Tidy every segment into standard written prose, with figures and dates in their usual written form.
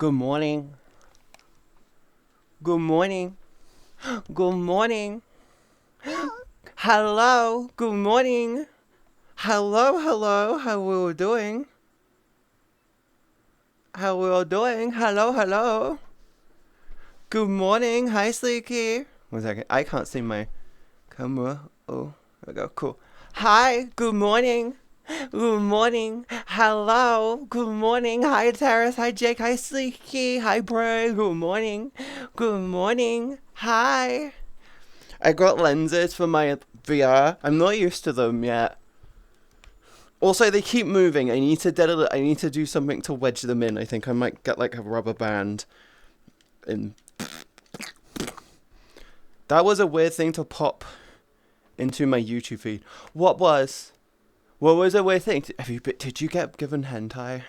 Good morning. Good morning. Good morning. Hello. Good morning. Hello. How we all doing? How we all doing? Hello. Good morning. Hi, Sleeky. 1 second. I can't see my camera. Oh, there we go. Cool. Hi. Good morning. Good morning. Hello. Good morning. Hi, Terrace. Hi, Jake. Hi, Sleeky. Hi, Bray. Good morning. Good morning. Hi. I got lenses for my VR. I'm not used to them yet. Also, they keep moving. I need to do something to wedge them in. I think I might get like a rubber band. And that was a weird thing to pop into my YouTube feed. What was a weird thing? Did you get given hentai?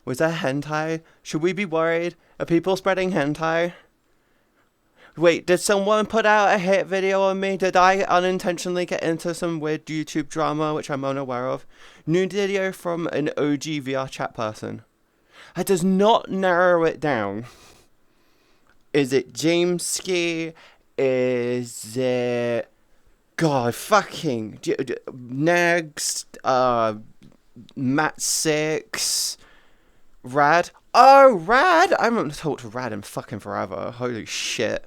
Was that hentai? Should we be worried? Are people spreading hentai? Wait, did someone put out a hit video on me? Did I unintentionally get into some weird YouTube drama which I'm unaware of? New video from an OG VR chat person. That does not narrow it down. Is it Jameski? Is it... God, fucking... Next, Matt 6... Rad? Oh, Rad! I haven't talked to Rad in fucking forever. Holy shit.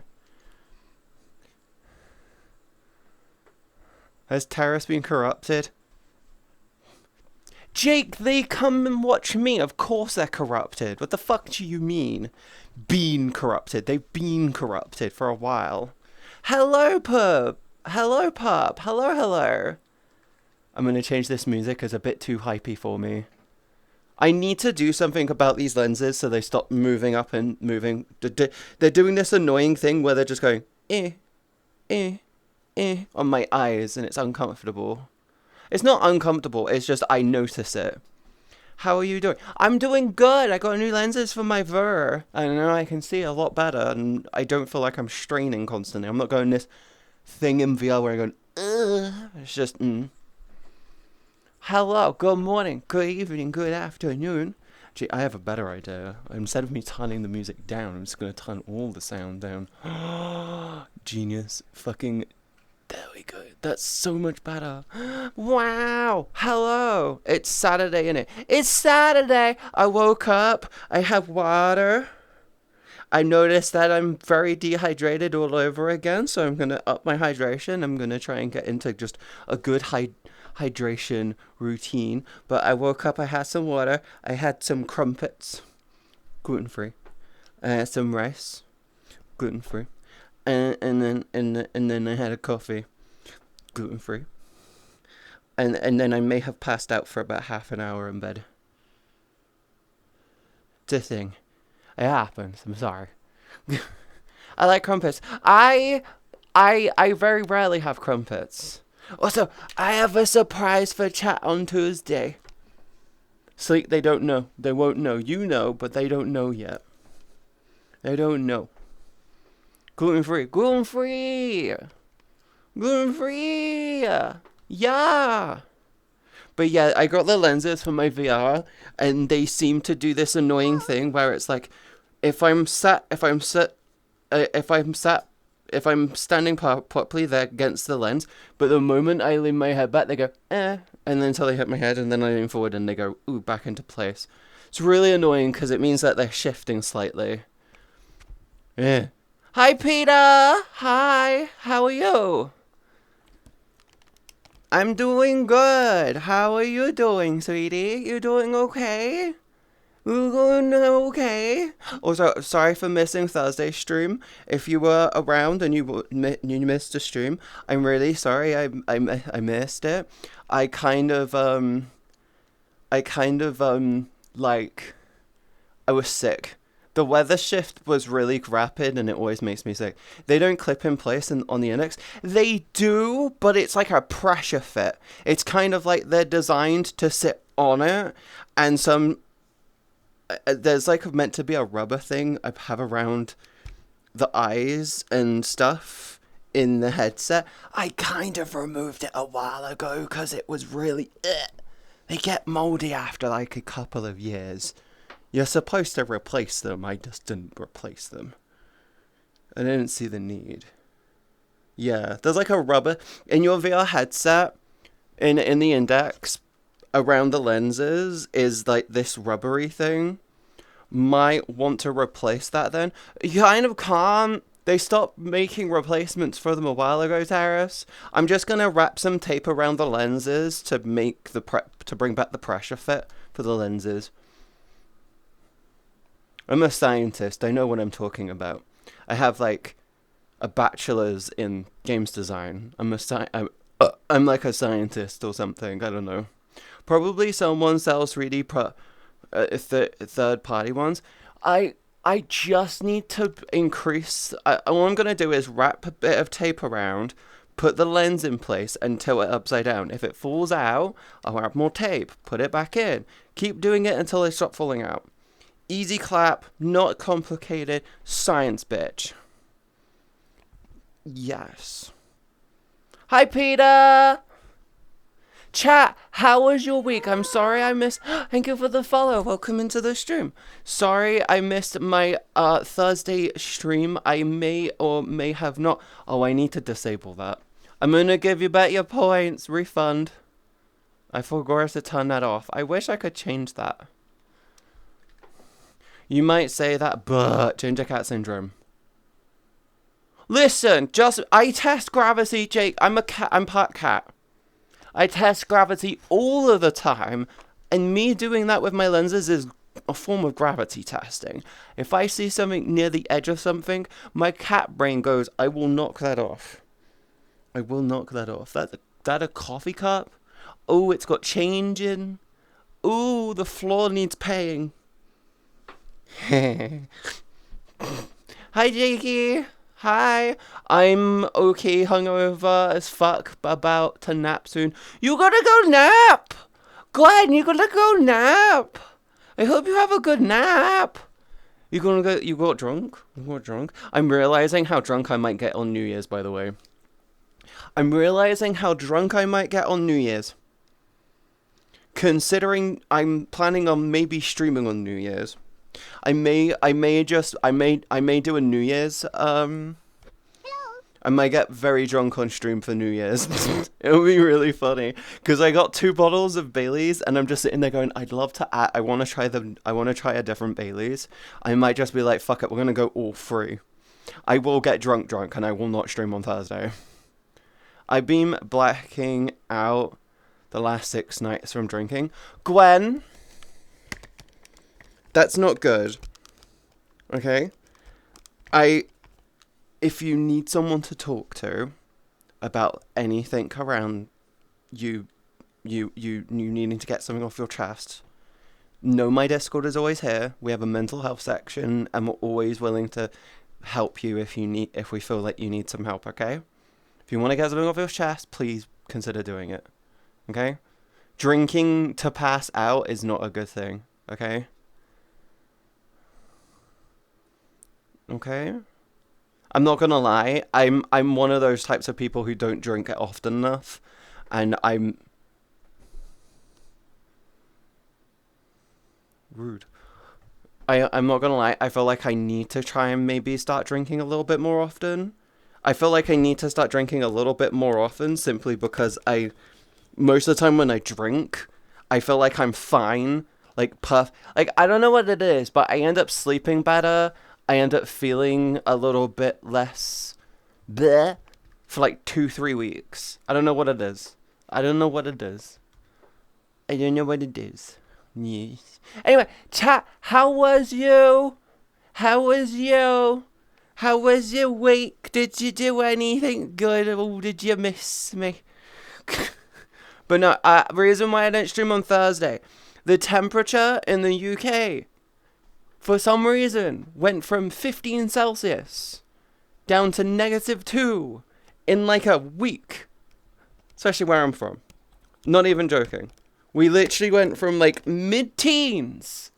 Has Terrace been corrupted? Jake, they come and watch me. Of course they're corrupted. What the fuck do you mean? Been corrupted. They've been corrupted for a while. Hello, Pub. Hello, Pup. Hello. I'm going to change this music. It's a bit too hypey for me. I need to do something about these lenses so they stop moving up and moving. They're doing this annoying thing where they're just going, on my eyes, and it's uncomfortable. It's not uncomfortable, it's just I notice it. How are you doing? I'm doing good. I got new lenses for my VR, and now I can see a lot better, and I don't feel like I'm straining constantly. I'm not going this thing in VR where I'm going, ugh. It's just, Hello, good morning, good evening, good afternoon. Actually, I have a better idea. Instead of me turning the music down, I'm just going to turn all the sound down. Genius. Fucking... There we go. That's so much better. Wow. Hello. It's Saturday, innit? It's Saturday. I woke up. I have water. I noticed that I'm very dehydrated all over again, so I'm going to up my hydration. I'm going to try and get into just a good hydration routine. But I woke up, I had some water. I had some crumpets. Gluten-free. I had some rice. Gluten-free. And then I had a coffee, gluten-free, and then I may have passed out for about half an hour in bed. It's a thing. It happens. I'm sorry. I like crumpets. I very rarely have crumpets. Also, I have a surprise for chat on Tuesday. Sleep, they don't know. They won't know. You know, but they don't know yet. They don't know. Gluten-free. Yeah. But yeah, I got the lenses for my VR, and they seem to do this annoying thing where it's like, if I'm standing properly, they're against the lens, but the moment I lean my head back, they go, and then until they hit my head, and then I lean forward, and they go, ooh, back into place. It's really annoying, because it means that they're shifting slightly. Yeah. Hi, Peter! Hi! How are you? I'm doing good. How are you doing, sweetie? You doing okay? You doing okay? Also, sorry for missing Thursday's stream. If you were around and you missed a stream, I'm really sorry. I missed it. I was sick. The weather shift was really rapid, and it always makes me sick. They don't clip in place on the index. They do, but it's like a pressure fit. It's kind of like they're designed to sit on it, and there's like meant to be a rubber thing I have around the eyes and stuff in the headset. I kind of removed it a while ago because it was really... They get moldy after like a couple of years. You're supposed to replace them. I just didn't replace them. I didn't see the need. Yeah, there's like a rubber in your VR headset. In the index around the lenses is like this rubbery thing. Might want to replace that then. You kind of can't. They stopped making replacements for them a while ago, Terrace. I'm just gonna wrap some tape around the lenses to make to bring back the pressure fit for the lenses. I'm a scientist. I know what I'm talking about. I have like a bachelor's in games design. I'm like a scientist or something. I don't know. Probably someone sells 3D third party ones. I just need to increase. All I'm gonna do is wrap a bit of tape around, put the lens in place and tilt it upside down. If it falls out, I'll wrap more tape, put it back in. Keep doing it until they stop falling out. Easy clap, not complicated. Science, bitch. Yes. Hi, Peter! Chat, how was your week? I'm sorry I missed... Thank you for the follow. Welcome into the stream. Sorry I missed my Thursday stream. I may or may have not... Oh, I need to disable that. I'm gonna give you back your points. Refund. I forgot to turn that off. I wish I could change that. You might say that, but... Ginger cat syndrome. Listen, I test gravity, Jake. I'm a cat. I'm part cat. I test gravity all of the time, and me doing that with my lenses is a form of gravity testing. If I see something near the edge of something, my cat brain goes, I will knock that off. I will knock that off. That a coffee cup? Oh, it's got change in. Ooh, the floor needs paying. Hi, Jakey. Hi, I'm okay, hungover as fuck, about to nap soon. You gotta go nap! Glenn, you gotta go nap! I hope you have a good nap! You got drunk? You got drunk? I'm realizing how drunk I might get on New Year's, by the way. I'm realizing how drunk I might get on New Year's. Considering I'm planning on maybe streaming on New Year's. I may do a New Year's, I might get very drunk on stream for New Year's. It'll be really funny, because I got 2 bottles of Baileys, and I'm just sitting there going, I'd love to add, I want to try a different Baileys. I might just be like, fuck it, we're gonna go all 3. I will get drunk, and I will not stream on Thursday. I've been blacking out the last 6 nights from drinking. Gwen! That's not good. Okay? If you need someone to talk to about anything around you needing to get something off your chest, know my Discord is always here. We have a mental health section, and we're always willing to help you if we feel like you need some help, okay? If you want to get something off your chest, please consider doing it. Okay? Drinking to pass out is not a good thing, okay? Okay? I'm not gonna lie, I'm one of those types of people who don't drink it often enough, and I'm... Rude. I'm not gonna lie, I feel like I need to try and maybe start drinking a little bit more often. I feel like I need to start drinking a little bit more often, simply because most of the time when I drink, I feel like I'm fine, like, I don't know what it is, but I end up sleeping better. I end up feeling a little bit less bleh for like 2-3 weeks. I don't know what it is. Yes. Anyway, chat, how was you? How was your week? Did you do anything good, or did you miss me? But no, reason why I didn't stream on Thursday. The temperature in the UK, for some reason, went from 15 Celsius down to -2 in like a week. Especially where I'm from. Not even joking. We literally went from like mid-teens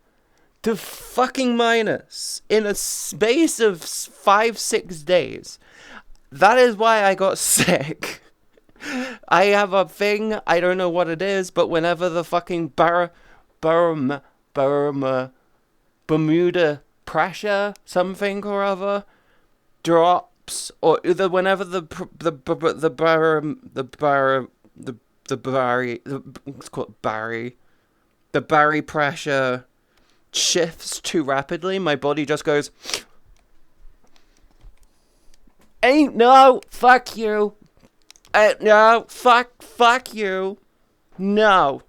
to fucking minus in a space of 5-6 days. That is why I got sick. I have a thing, I don't know what it is, but whenever the fucking barometer Bermuda pressure something or other drops, or either whenever the Barry pressure shifts too rapidly, my body just goes, ain't no, fuck you, no, fuck you, no,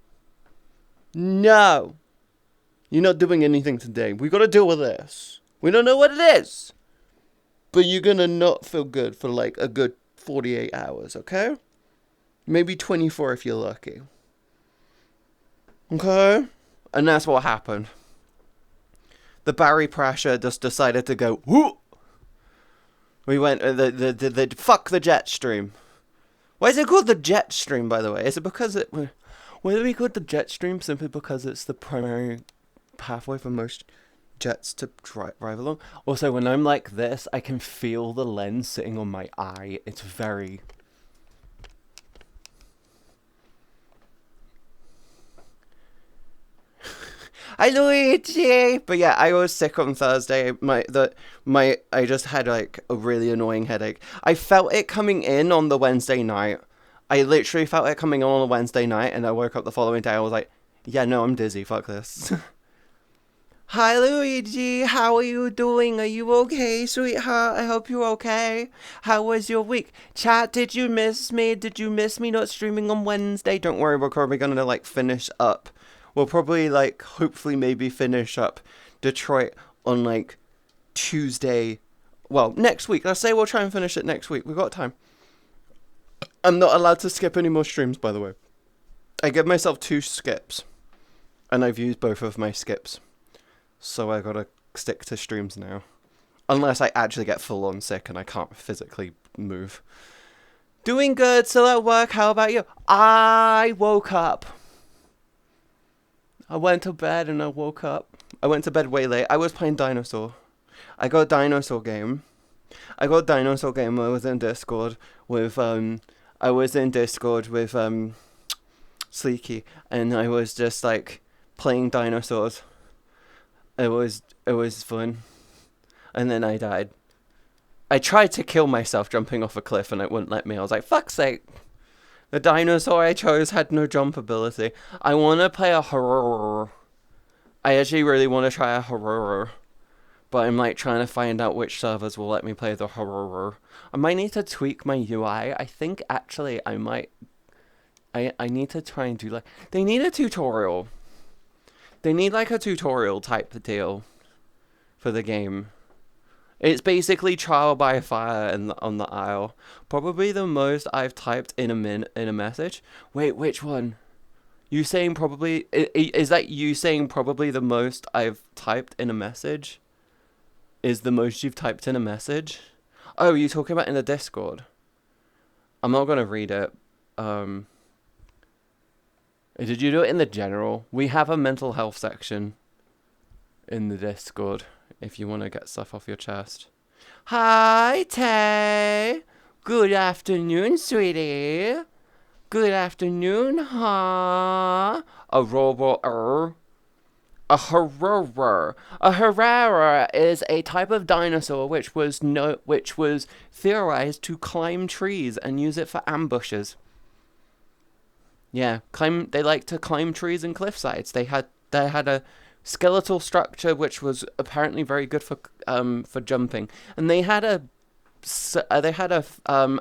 you're not doing anything today. We gotta deal with this. We don't know what it is, but you're gonna not feel good for like a good 48 hours, okay? Maybe 24 if you're lucky. Okay? And that's what happened. The Barry pressure just decided to go, whoo! We went, fuck the jet stream. Why is it called the jet stream, by the way? Is it because it, why do we call it the jet stream? Simply because it's the primary pathway for most jets to drive along. Also, when I'm like this, I can feel the lens sitting on my eye. It's very... Hi Luigi! But yeah, I was sick on Thursday. I just had like a really annoying headache. I felt it coming in on the Wednesday night. I literally felt it coming on a Wednesday night, and I woke up the following day. I was like, yeah, no, I'm dizzy. Fuck this. Hi Luigi, how are you doing? Are you okay, sweetheart? I hope you're okay. How was your week? Chat, did you miss me? Did you miss me not streaming on Wednesday? Don't worry, we're probably gonna like finish up. We'll probably like hopefully maybe finish up Detroit on like Tuesday. Well, next week. Let's say we'll try and finish it next week. We've got time. I'm not allowed to skip any more streams, by the way. I give myself 2 skips, and I've used both of my skips. So I gotta stick to streams now. Unless I actually get full on sick and I can't physically move. Doing good, still at work. How about you? I woke up. I went to bed and I woke up. I went to bed way late. I was playing Dinosaur. I got a dinosaur game. I was in Discord with Sleeky, and I was just like playing dinosaurs. It was fun. And then I died. I tried to kill myself jumping off a cliff and it wouldn't let me. I was like, fuck's sake. The dinosaur I chose had no jump ability. I want to play a horror. I actually really want to try a horror. But I'm like trying to find out which servers will let me play the horror. I might need to tweak my UI. I think actually I might... I need to try and do like... They need a tutorial. They need like a tutorial type deal for the game. It's basically trial by fire on the aisle. Probably the most I've typed in a message. Wait, which one? You saying probably... Is that you saying probably the most I've typed in a message? Is the most you've typed in a message? Oh, you're talking about in the Discord. I'm not going to read it. Did you do it in the general? We have a mental health section in the Discord if you want to get stuff off your chest. Hi, Tay. Good afternoon, sweetie. Good afternoon, huh? A robot. A horror. A horror is a type of dinosaur which was theorized to climb trees and use it for ambushes. Yeah, they like to climb trees and cliff sides. They had a skeletal structure which was apparently very good for jumping, and they had a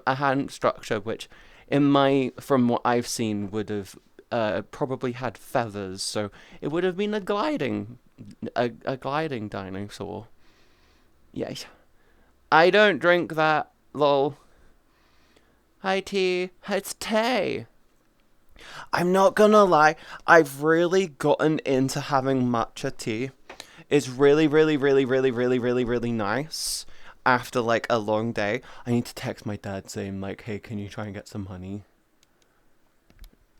hand structure which, from what I've seen, would have probably had feathers, so it would have been a gliding dinosaur. Yeah, I don't drink that. Lol. Hi T, it's Tay. I'm not gonna lie, I've really gotten into having matcha tea. It's really, really, really, really, really, really, really nice after like a long day. I need to text my dad saying like, hey, can you try and get some honey?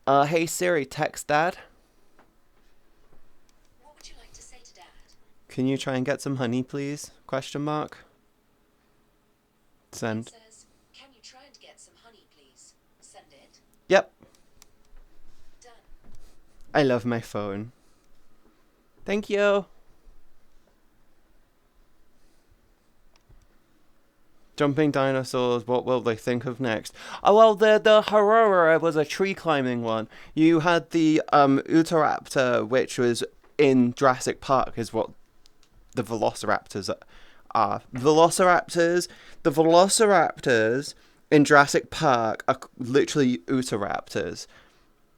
Hey Siri, text Dad. What would you like to say to Dad? Can you try and get some honey, please? Question mark. Send. It says, can you try and get some honey, please? Send it. Yep. Done. I love my phone. Thank you. Jumping dinosaurs, what will they think of next? Oh, well, the Aurora was a tree climbing one. You had the Utahraptor, which was in Jurassic Park, is what the Velociraptors are. The Velociraptors in Jurassic Park are literally Utahraptors.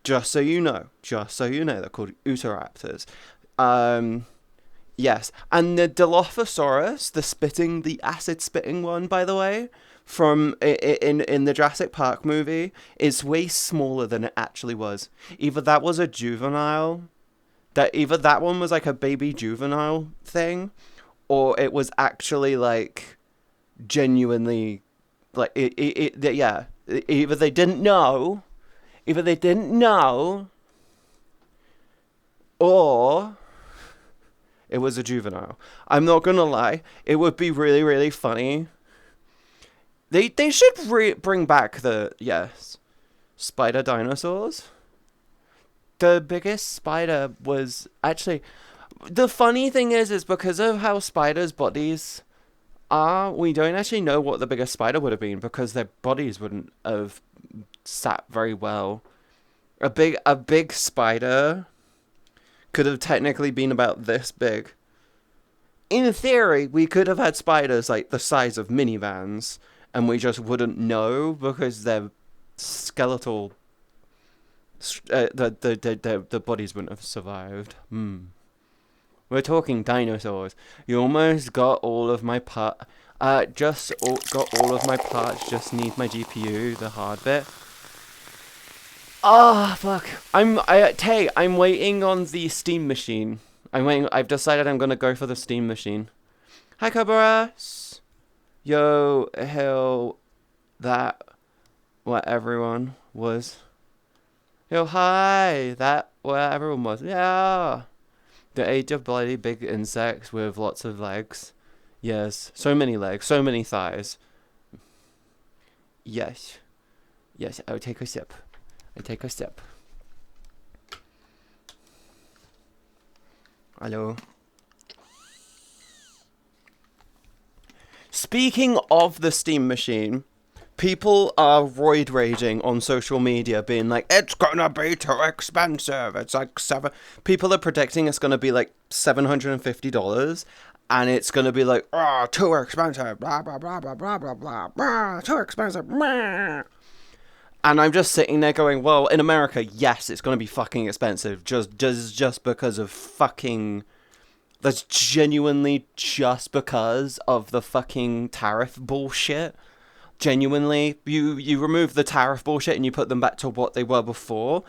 Just so you know, they're called Utahraptors. Yes, and the Dilophosaurus, the acid spitting one, by the way, from in the Jurassic Park movie, is way smaller than it actually was. Either that was a juvenile, either that one was like a baby juvenile thing, or it was actually like genuinely like yeah. Either they didn't know, or it was a juvenile. I'm not gonna lie. It would be really, really funny. They should bring back the spider dinosaurs. The biggest spider was actually. The funny thing is because of how spiders' bodies are, we don't actually know what the biggest spider would have been because their bodies wouldn't have sat very well. A big spider could have technically been about this big. In theory, we could have had spiders like the size of minivans, and we just wouldn't know because their skeletal, the bodies wouldn't have survived. We're talking dinosaurs. You almost got all of my got all of my parts. Just need my GPU, the hard bit. Ah, fuck. I'm waiting on the Steam machine. I've decided I'm gonna go for the Steam machine. Hi, Cabaras. Yo, hell, that what everyone was. Yo, hi, that what everyone was. Yeah. The age of bloody big insects with lots of legs. Yes, so many legs, so many thighs. Yes. Yes, I'll take a sip. Hello. Speaking of the Steam machine, people are roid raging on social media, being like, "It's gonna be too expensive." It's like People are predicting it's gonna be like $750, and it's gonna be like, "Oh, too expensive." Blah blah blah blah blah blah blah. Blah, too expensive. Blah. And I'm just sitting there going, well, in America, yes, it's going to be fucking expensive. Just because of fucking... That's genuinely just because of the fucking tariff bullshit. Genuinely, you remove the tariff bullshit and you put them back to what they were before,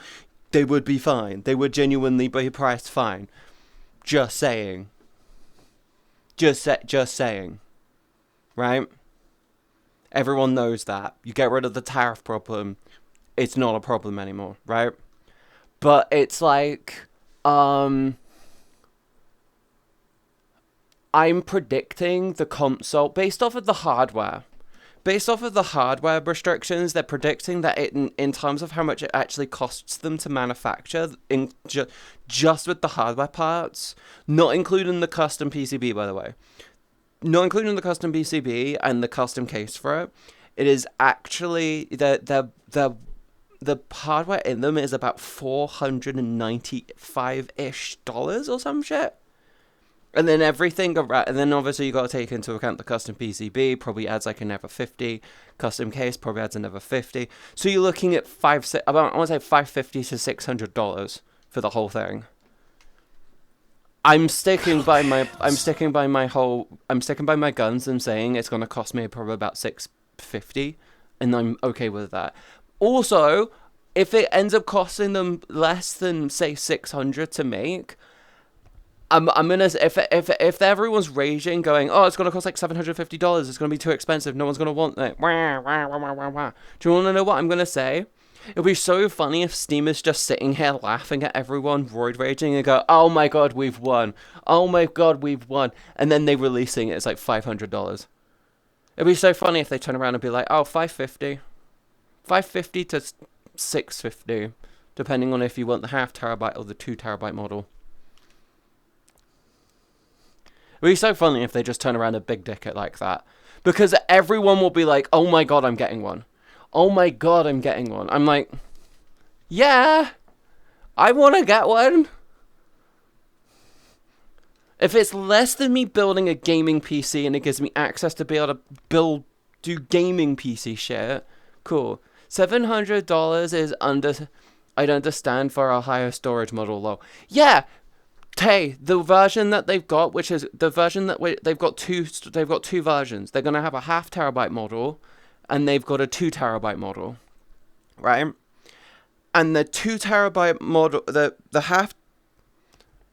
they would be fine. They would genuinely be priced fine. Just saying. Just saying. Right? Everyone knows that. You get rid of the tariff problem, it's not a problem anymore, right? But it's like, I'm predicting the console, based off of the hardware restrictions, they're predicting that in terms of how much it actually costs them to manufacture, just with the hardware parts, not including the custom PCB, by the way. Not including the custom PCB and the custom case for it, it is actually the hardware in them is about $495-ish or some shit. And then everything around, and then obviously you got to take into account the custom PCB probably adds like another 50, custom case probably adds another 50. So you're looking at I want to say $550 to $600 for the whole thing. I'm sticking by my guns and saying it's going to cost me probably about $650, and I'm okay with that. Also, if it ends up costing them less than say $600 to make, I'm gonna, if everyone's raging going, oh, it's gonna cost like $750, it's gonna be too expensive, no one's gonna want it. Do you want to know what I'm gonna say? It'll be so funny if Steam is just sitting here laughing at everyone, roid raging, and go, "Oh my god, we've won! Oh my god, we've won!" And then they releasing it, it's like $500. It'd be so funny if they turn around and be like, "Oh, $550 to $650, depending on if you want the 0.5 terabyte or the 2 terabyte model." It'd be so funny if they just turn around and big dick it like that. Because everyone will be like, oh my god, I'm getting one. Oh my god, I'm getting one. I'm like, yeah, I want to get one. If it's less than me building a gaming PC and it gives me access to be able to do gaming PC shit, cool. $700 is I'd understand for a higher storage model, low. Yeah, the version that they've got, which is the version that they've got two versions. They're gonna have a 0.5 terabyte model, and they've got a 2 terabyte model, right? And the 2 terabyte model, the half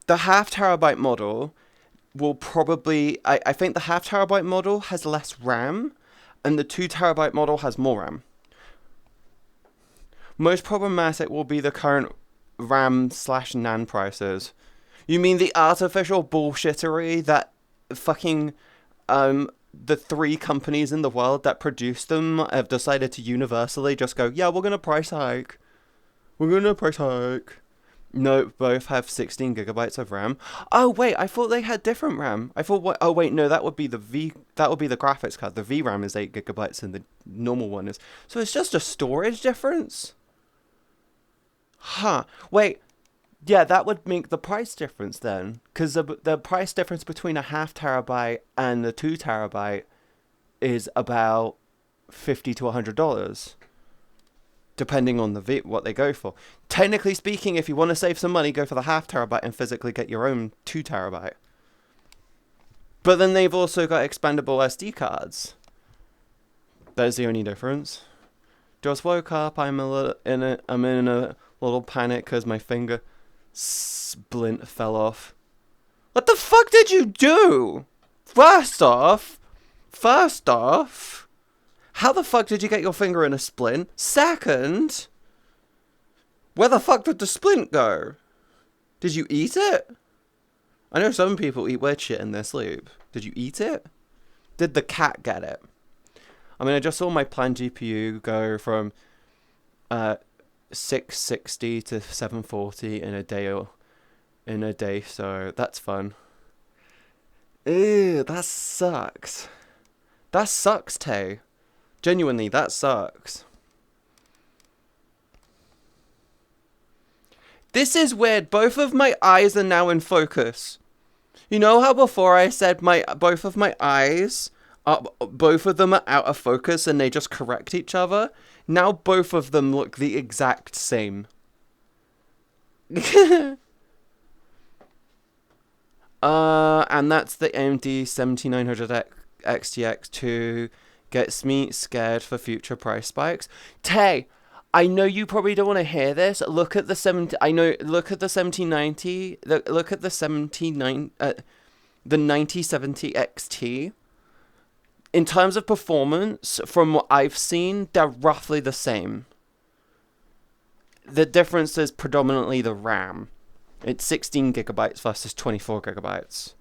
terabyte model will probably, I think the 0.5 terabyte model has less RAM, and the 2 terabyte model has more RAM. Most problematic will be the current RAM/NAND prices. You mean the artificial bullshittery that fucking the 3 companies in the world that produce them have decided to universally just go, yeah, we're gonna price hike. No, both have 16 gigabytes of RAM. Oh wait, I thought they had different RAM. I thought what? Oh wait, no, that would be the graphics card. The VRAM is 8 gigabytes and the normal one is. So it's just a storage difference. Huh. Wait. Yeah, that would make the price difference then, because the price difference between a 0.5 terabyte and the 2 terabyte is about $50 to $100, depending on what they go for. Technically speaking, if you want to save some money, go for the 0.5 terabyte and physically get your own 2 terabyte. But then they've also got expandable SD cards. That's the only difference. Just woke up. I'm in a little panic because my finger splint fell off. What the fuck did you do? First off, how the fuck did you get your finger in a splint? Second, where the fuck did the splint go? Did you eat it? I know some people eat weird shit in their sleep. Did you eat it? Did the cat get it? I mean, I just saw my planned GPU go from 660 to 740 in a day, so that's fun. Ew, that sucks. That sucks, Tay. Genuinely, that sucks. This is weird. Both of my eyes are now in focus. You know how before I said both of my eyes both of them are out of focus and they just correct each other? Now both of them look the exact same. And that's the AMD 7900 XTX 2. Gets me scared for future price spikes. Tay, I know you probably don't want to hear this. Look at the 7090. Look at the 9070 XT. In terms of performance, from what I've seen, they're roughly the same. The difference is predominantly the RAM. It's 16 gigabytes versus 24 gigabytes.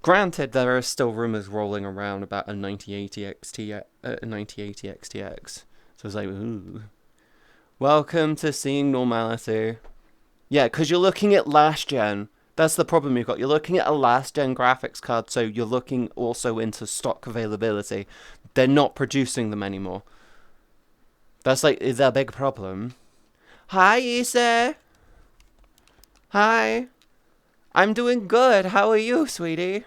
Granted, there are still rumors rolling around about a 9080 XTX. So it's like, ooh. Welcome to seeing normality. Yeah, because you're looking at last gen. That's the problem you've got. You're looking at a last gen graphics card, so you're looking also into stock availability. They're not producing them anymore. That's like, is that a big problem? Hi, Issa. Hi. I'm doing good. How are you, sweetie?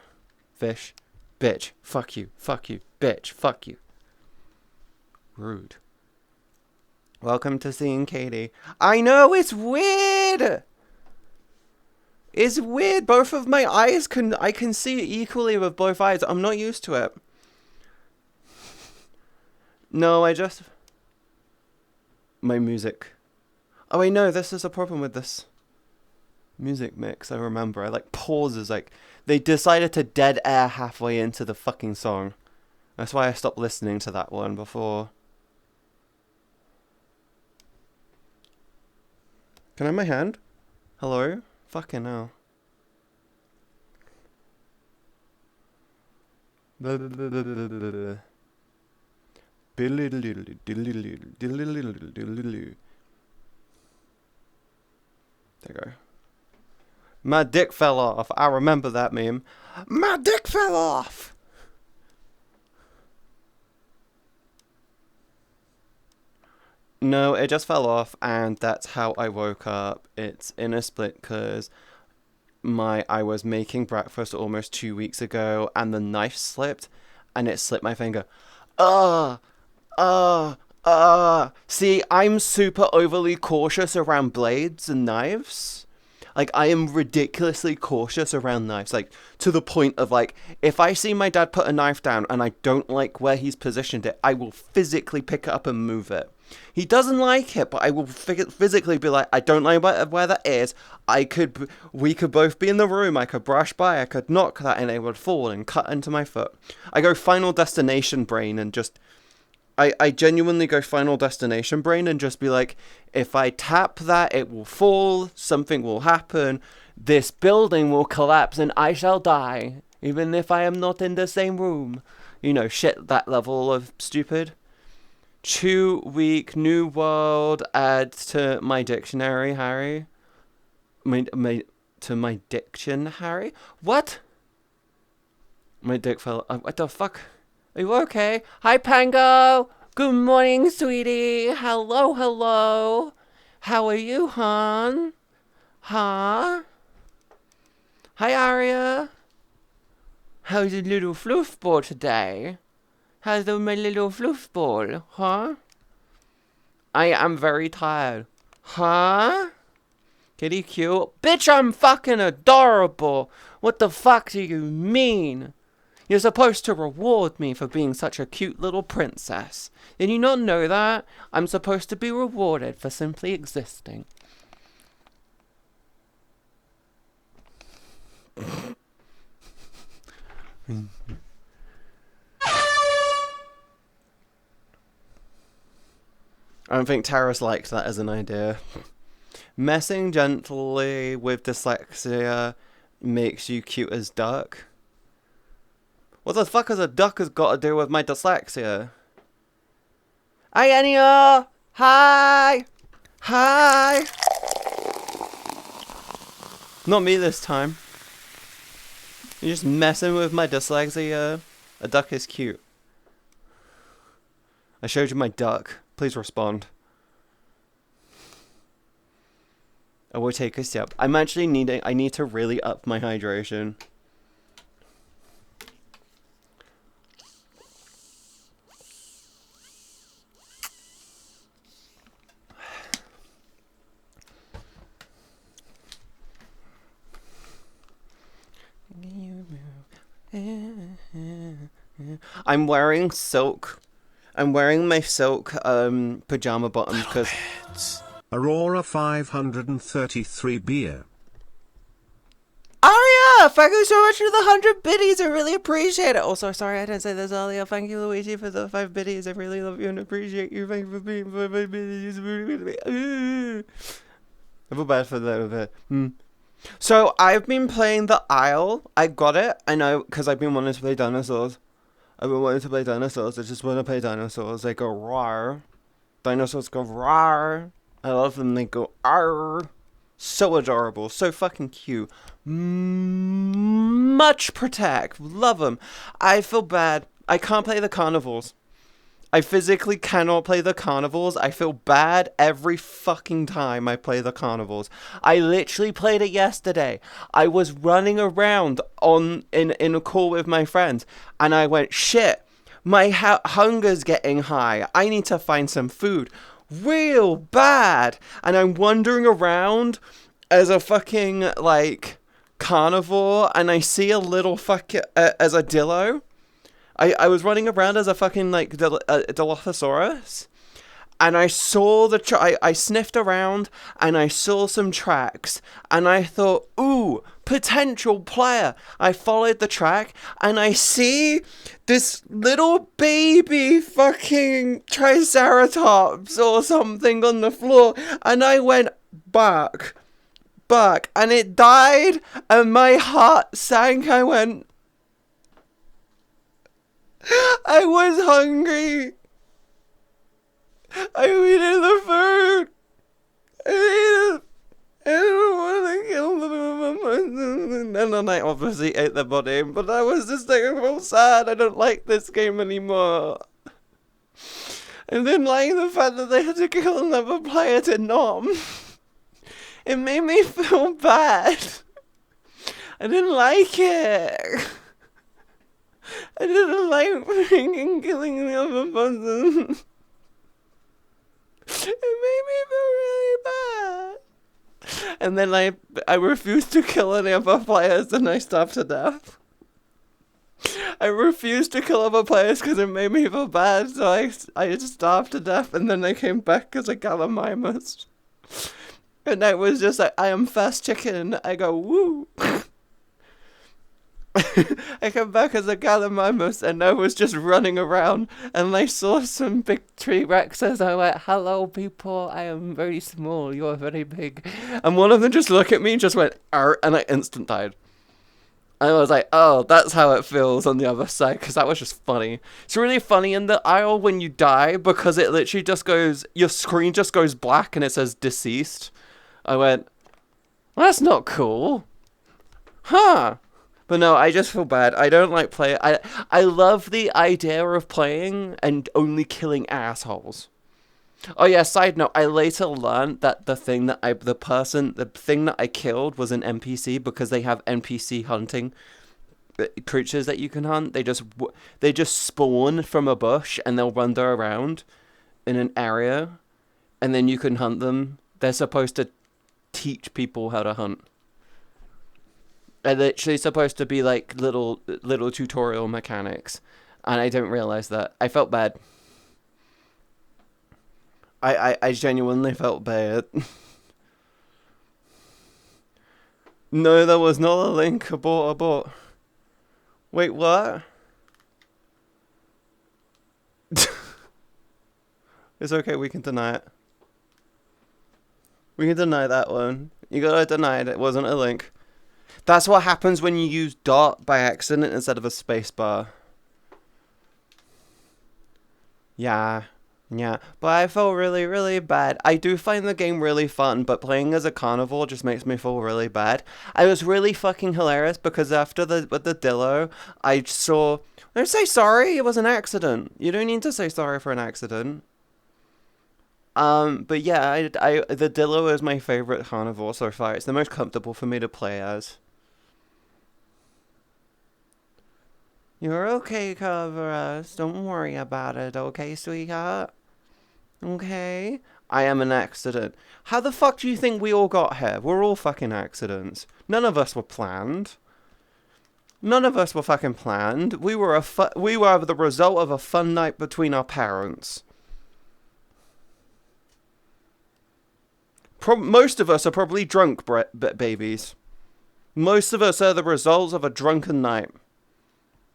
Fish. Bitch. Fuck you. Fuck you. Bitch. Fuck you. Rude. Welcome to seeing Katie. I know, it's weird! It's weird. Both of my eyes I can see equally with both eyes. I'm not used to it. No, my music. Oh, I know, this is a problem with this music mix. I remember. I pauses, they decided to dead air halfway into the fucking song. That's why I stopped listening to that one before. Can I have my hand? Hello? Fucking hell. There you go. My dick fell off. I remember that meme. My dick fell off! No, it just fell off, and that's how I woke up. It's in a split because I was making breakfast almost 2 weeks ago, and the knife slipped, and it slipped my finger. Ugh, See, I'm super overly cautious around blades and knives. Like, I am ridiculously cautious around knives, like, to the point of, like, if I see my dad put a knife down and I don't like where he's positioned it, I will physically pick it up and move it. He doesn't like it, but I will physically be like, I don't like where that is. We could both be in the room, I could brush by, I could knock that and it would fall and cut into my foot. I go Final Destination brain and just... I genuinely go Final Destination brain and just be like, if I tap that, it will fall, something will happen, this building will collapse, and I shall die, even if I am not in the same room. You know, shit, that level of stupid. 2 week New World, add to my dictionary, Harry. To my diction, Harry? What? My dick fell. What the fuck? Are you okay? Hi, Pango! Good morning, sweetie! Hello, hello! How are you, hon? Huh? Hi, Aria! How's your little floofball today? How's my little floofball, huh? I am very tired. Huh? Kitty cute? Bitch, I'm fucking adorable! What the fuck do you mean? You're supposed to reward me for being such a cute little princess. Did you not know that? I'm supposed to be rewarded for simply existing. I don't think Tara's liked that as an idea. Messing gently with dyslexia makes you cute as duck. What the fuck has a duck got to do with my dyslexia? Hi, Enya! Hi! Hi! Not me this time. You're just messing with my dyslexia. A duck is cute. I showed you my duck. Please respond. I will take a sip. I need to really up my hydration. I'm wearing silk. I'm wearing my silk pajama bottoms because Aurora 533 beer. Aria, thank you so much for the 100 biddies. I really appreciate it. Also, sorry I didn't say this earlier. Thank you, Luigi, for the 5 biddies. I really love you and appreciate you. Thank you for being 5 biddies. I feel bad for that. So I've been playing the Isle. I got it. I know because I've been wanting to play dinosaurs. I just want to play dinosaurs. They go rawr. Dinosaurs go rawr. I love them. They go arr. So adorable. So fucking cute. Much protect. Love them. I feel bad. I can't play the carnivals. I physically cannot play the carnivals. I feel bad every fucking time I play the carnivals. I literally played it yesterday. I was running around in a call with my friends, and I went, shit, my hunger's getting high. I need to find some food. Real bad. And I'm wandering around as a fucking, like, carnivore, and I see a little fucking, as a dillo. I was running around as a fucking, like, Dilophosaurus, and I saw I sniffed around, and I saw some tracks, and I thought, ooh, potential player. I followed the track, and I see this little baby fucking Triceratops or something on the floor, and I went, bark, and it died, and my heart sank. I went, I was hungry. I needed the food. I don't want to kill them. And then I obviously ate the body, but I was just like, I feel sad. I don't like this game anymore. And then like the fact that they had to kill another player to nom. It made me feel bad. I didn't like it. I didn't like freaking killing the other person. It made me feel really bad. And then I refused to kill any other players and I starved to death. I refused to kill other players because it made me feel bad, so I just starved to death, and then I came back as a Gallimimus. And I was just like, I am fast chicken. I go, woo. I came back as a Gallimimus, and I was just running around, and I saw some big tree Rexes. I went, hello people, I am very small, you are very big. And one of them just looked at me and just went, arr, and I instant died. I was like, oh, that's how it feels on the other side, because that was just funny. It's really funny in the aisle when you die, because it literally just goes, your screen just goes black and it says deceased. I went, well, that's not cool. Huh. But no, I just feel bad. I don't like playing. I love the idea of playing and only killing assholes. Oh yeah, side note, I later learned that the thing that I killed was an NPC, because they have NPC hunting creatures that you can hunt. They just spawn from a bush and they'll wander around in an area, and then you can hunt them. They're supposed to teach people how to hunt. They're literally supposed to be like little tutorial mechanics, and I didn't realize that. I felt bad. I genuinely felt bad. No, there was not a link. Abort. Wait, what? It's okay, we can deny it. We can deny that one. You gotta deny it. It wasn't a link. That's what happens when you use dot by accident instead of a space bar. Yeah, but I felt really, really bad. I do find the game really fun, but playing as a carnivore just makes me feel really bad. I was really fucking hilarious because with the Dillo, I saw, don't say sorry, it was an accident. You don't need to say sorry for an accident. But yeah, the Dillo is my favorite carnivore so far. It's the most comfortable for me to play as. You're okay, Coverus. Don't worry about it, okay, sweetheart? Okay? I am an accident. How the fuck do you think we all got here? We're all fucking accidents. None of us were planned. None of us were fucking planned. We were the result of a fun night between our parents. Most of us are probably drunk babies. Most of us are the results of a drunken night.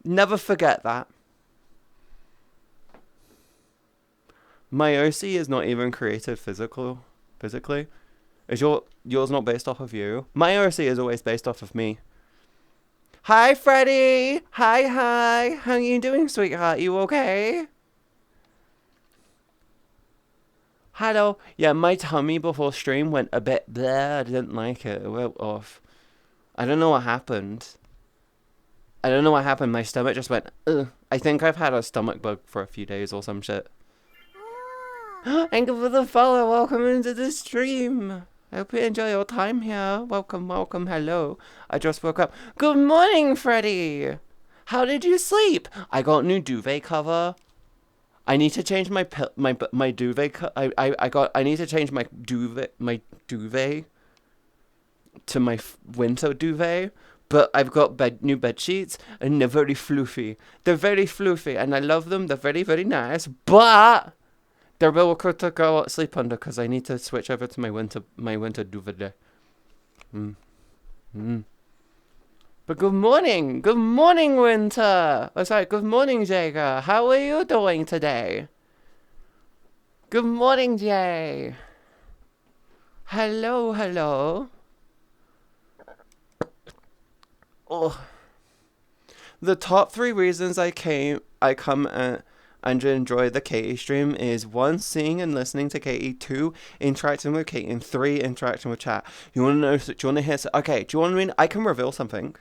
Never forget that. My OC is not even created physically. Is yours not based off of you? My OC is always based off of me. Hi, Freddy. Hi. How you doing, sweetheart? You okay? Hello. Yeah, my tummy before stream went a bit bleh. I didn't like it. It went off. I don't know what happened. My stomach just went, ugh. I think I've had a stomach bug for a few days or some shit. Thank you for the follow. Welcome into the stream. I hope you enjoy your time here. Welcome. Hello. I just woke up. Good morning, Freddy. How did you sleep? I got new duvet cover. I need to change my duvet. I need to change my duvet to my winter duvet. But I've got new bed sheets, and they're very floofy. And I love them. They're very, very nice. But they're real awkward to go sleep under, because I need to switch over to my winter duvet. But good morning, Winter. Oh, sorry, good morning, Jager. How are you doing today? Good morning, Jay. Hello. Oh. The top 3 reasons I come and enjoy the Katie stream is 1, seeing and listening to Katie, 2, interacting with Katie, and 3, interacting with chat. You want to know? Do you want to hear? Okay. Do you want to? I can reveal something.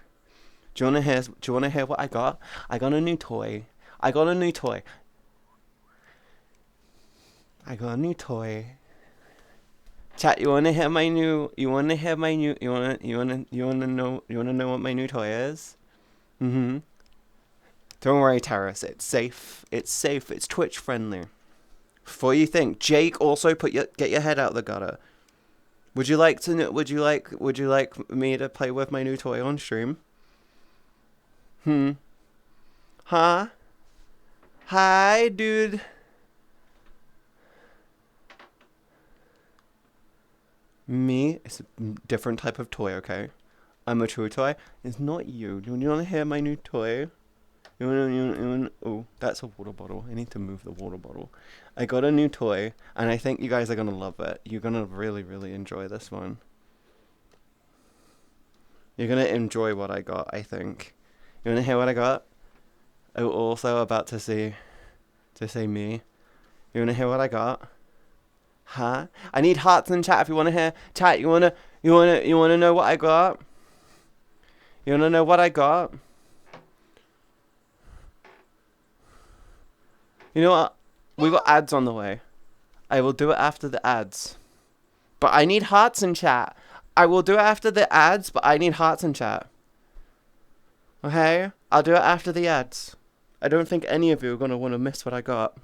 Do you want to hear what I got? I got a new toy. I got a new toy. Chat, you wanna hear my new? You wanna hear my new? You wanna know what my new toy is? Mm-hmm. Don't worry, Taras. It's safe. It's safe. It's Twitch friendly. Before you think, Jake, also get your head out of the gutter. Would you like to know? Would you like me to play with my new toy on stream? Huh? Hi, dude. Me? It's a different type of toy, okay? I'm a true toy. It's not you. Do you want to hear my new toy? Oh, that's a water bottle. I need to move the water bottle. I got a new toy, and I think you guys are gonna love it. You're gonna really, really enjoy this one. You're gonna enjoy what I got, I think. You wanna hear what I got? I'm also about to say me. You wanna hear what I got? Huh? I need hearts in chat if you wanna hear. Chat, you wanna know what I got? You wanna know what I got? You know what? We got ads on the way. I will do it after the ads. But I need hearts in chat. I will do it after the ads, but I need hearts in chat. Okay? I'll do it after the ads. I don't think any of you are going to want to miss what I got.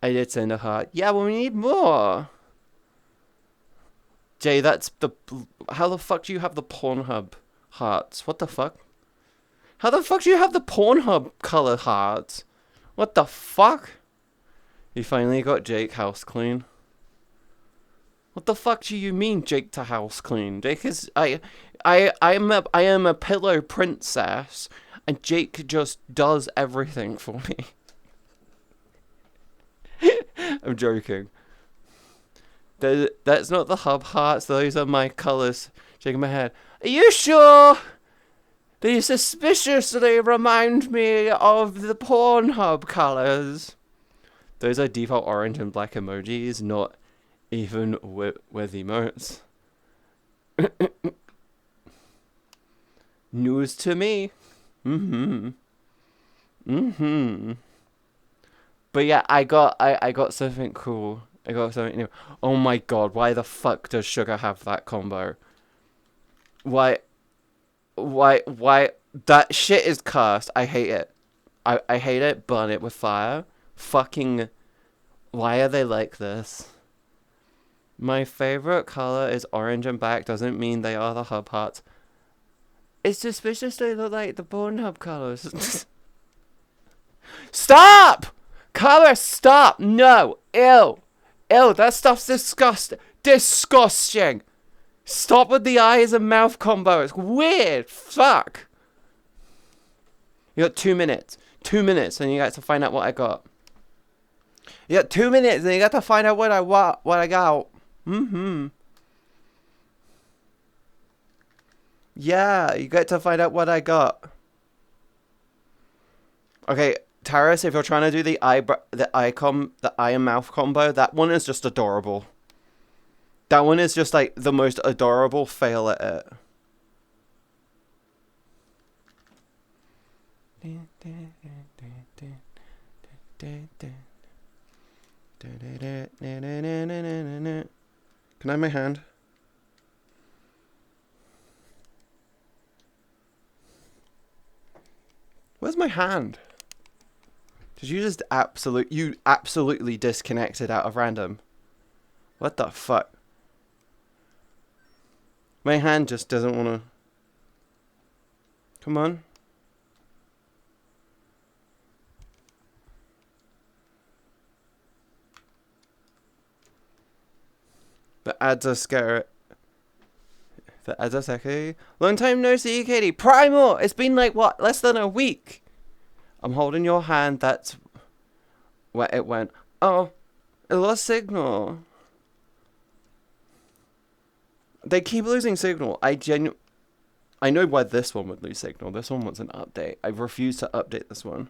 I did send a heart. Yeah, well, we need more. Jay, that's the... How the fuck do you have the Pornhub hearts? What the fuck? How the fuck do you have the Pornhub color hearts? What the fuck? You finally got Jake house clean. What the fuck do you mean, Jake to house clean? Jake is... I am a pillow princess, and Jake just does everything for me. I'm joking. That's not the hub hearts. Those are my colors. Shaking my head. Are you sure? They suspiciously remind me of the Pornhub colors. Those are default orange and black emojis, not even with emotes. News to me. But yeah, I got something cool. I got something new. Oh my god, why the fuck does Sugar have that combo? Why? That shit is cursed. I hate it. I hate it. Burn it with fire. Fucking... Why are they like this? My favorite color is orange and black. Doesn't mean they are the hub hearts. It's suspicious they look like the Pornhub colors. Stop! Color, stop! No! Ew! Ew, that stuff's disgusting. Disgusting! Stop with the eyes and mouth combo. It's weird. Fuck. You got 2 minutes. 2 minutes and you got to find out what I got. You got 2 minutes and you got to find out what I got. Yeah, you get to find out what I got. Okay, Taras, if you're trying to do the eye and mouth combo, that one is just adorable. That one is just like the most adorable fail at it. Can I have my hand? Where's my hand? Did you just absolutely disconnected out of random? What the fuck? My hand just doesn't want to... Come on. The ads are scary. The ads are sexy. Long time no see, Katie. Primal! It's been like, what, less than a week? I'm holding your hand. That's where it went. Oh, it lost signal. They keep losing signal. I know why this one would lose signal. This one wants an update. I refuse to update this one.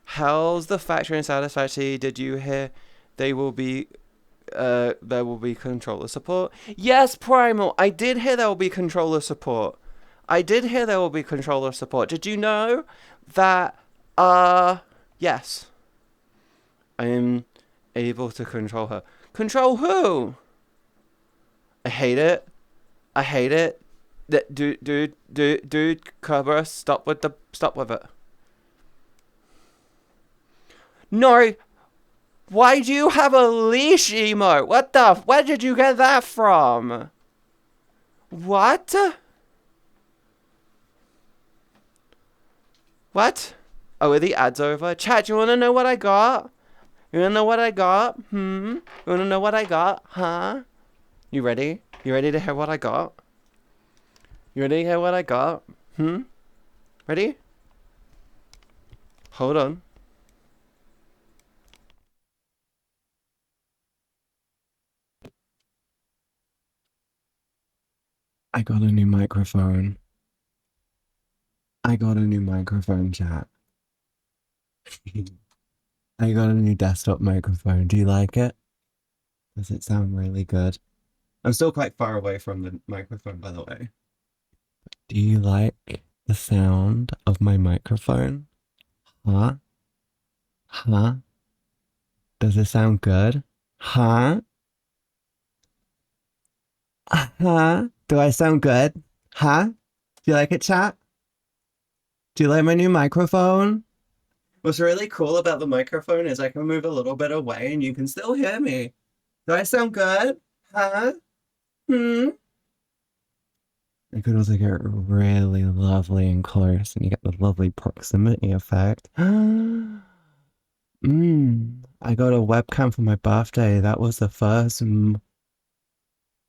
How's the factory and Satisfactory? Did you hear there will be controller support? Yes, Primal. I did hear there will be controller support. I did hear there will be controller support. Did you know that, yes. I am able to control her. Control who? I hate it. I hate it. Dude, Cobra, stop with it. No. Why do you have a leash emote? Where did you get that from? What? What? Oh, are the ads over? Chat, you wanna know what I got? You wanna know what I got? You wanna know what I got? Huh? You ready? You ready to hear what I got? You ready to hear what I got? Ready? Hold on. I got a new microphone. I got a new microphone, chat. I got a new desktop microphone. Do you like it? Does it sound really good? I'm still quite far away from the microphone, by the way. Do you like the sound of my microphone? Huh? Huh? Does it sound good? Huh? Huh? Do I sound good? Huh? Do you like it, chat? Do you like my new microphone? What's really cool about the microphone is I can move a little bit away and you can still hear me. Do I sound good? Huh? You could also get really lovely and close and you get the lovely proximity effect. I got a webcam for my birthday. That was the first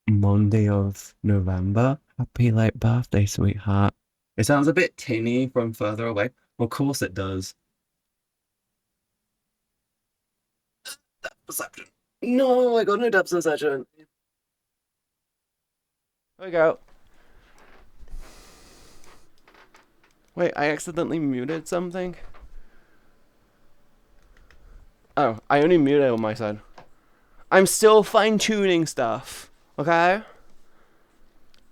Monday of November. Happy late birthday, sweetheart. It sounds a bit tinny from further away. Of course it does. Depth perception. No, I got no depth perception. There we go. Wait, I accidentally muted something? Oh, I only muted on my side. I'm still fine-tuning stuff, okay?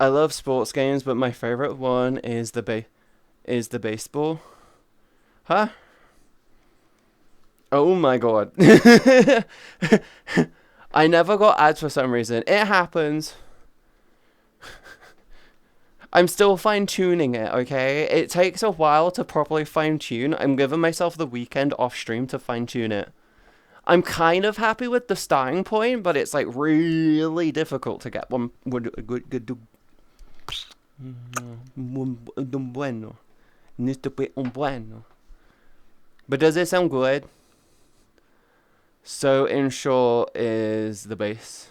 I love sports games, but my favorite one is the baseball. Huh? Oh my god. I never got ads for some reason. It happens. I'm still fine-tuning it, okay? It takes a while to properly fine-tune. I'm giving myself the weekend off-stream to fine-tune it. I'm kind of happy with the starting point, but it's like really difficult to get one good. Bueno. Bueno. But does it sound good? So in short is the bass.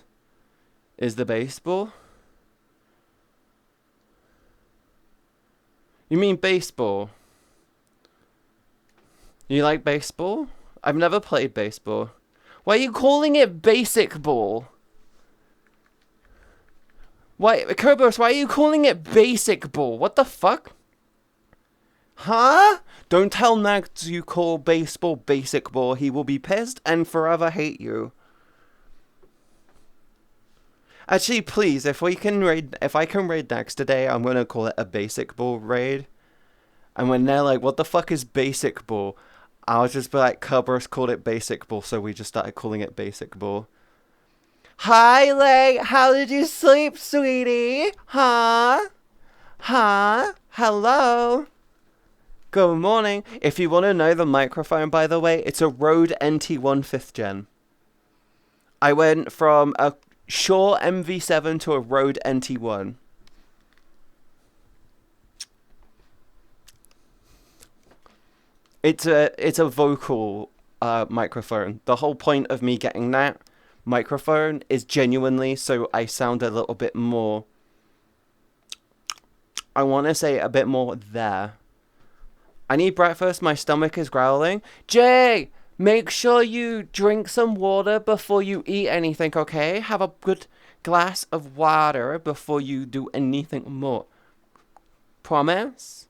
Is the baseball? You mean baseball? You like baseball? I've never played baseball. Why are you calling it basic ball? Why, Kerberos, why are you calling it basic ball? What the fuck? Huh? Don't tell Nags you call baseball basic ball. He will be pissed and forever hate you. Actually, please, if I can raid Nags today, I'm gonna call it a basic ball raid. And when they're like, what the fuck is basic ball? I'll just be like, Kerberos called it basic ball, so we just started calling it basic ball. Hi, Lay. How did you sleep, sweetie? Huh? Huh? Hello? Good morning. If you want to know the microphone, by the way, it's a Rode NT1 5th gen. I went from a Shure MV7 to a Rode NT1. It's a vocal microphone. The whole point of me getting that microphone is genuinely so I sound a little bit more, I want to say a bit more there. I need breakfast, my stomach is growling. Jay, make sure you drink some water before you eat anything, okay? Have a good glass of water before you do anything more. Promise?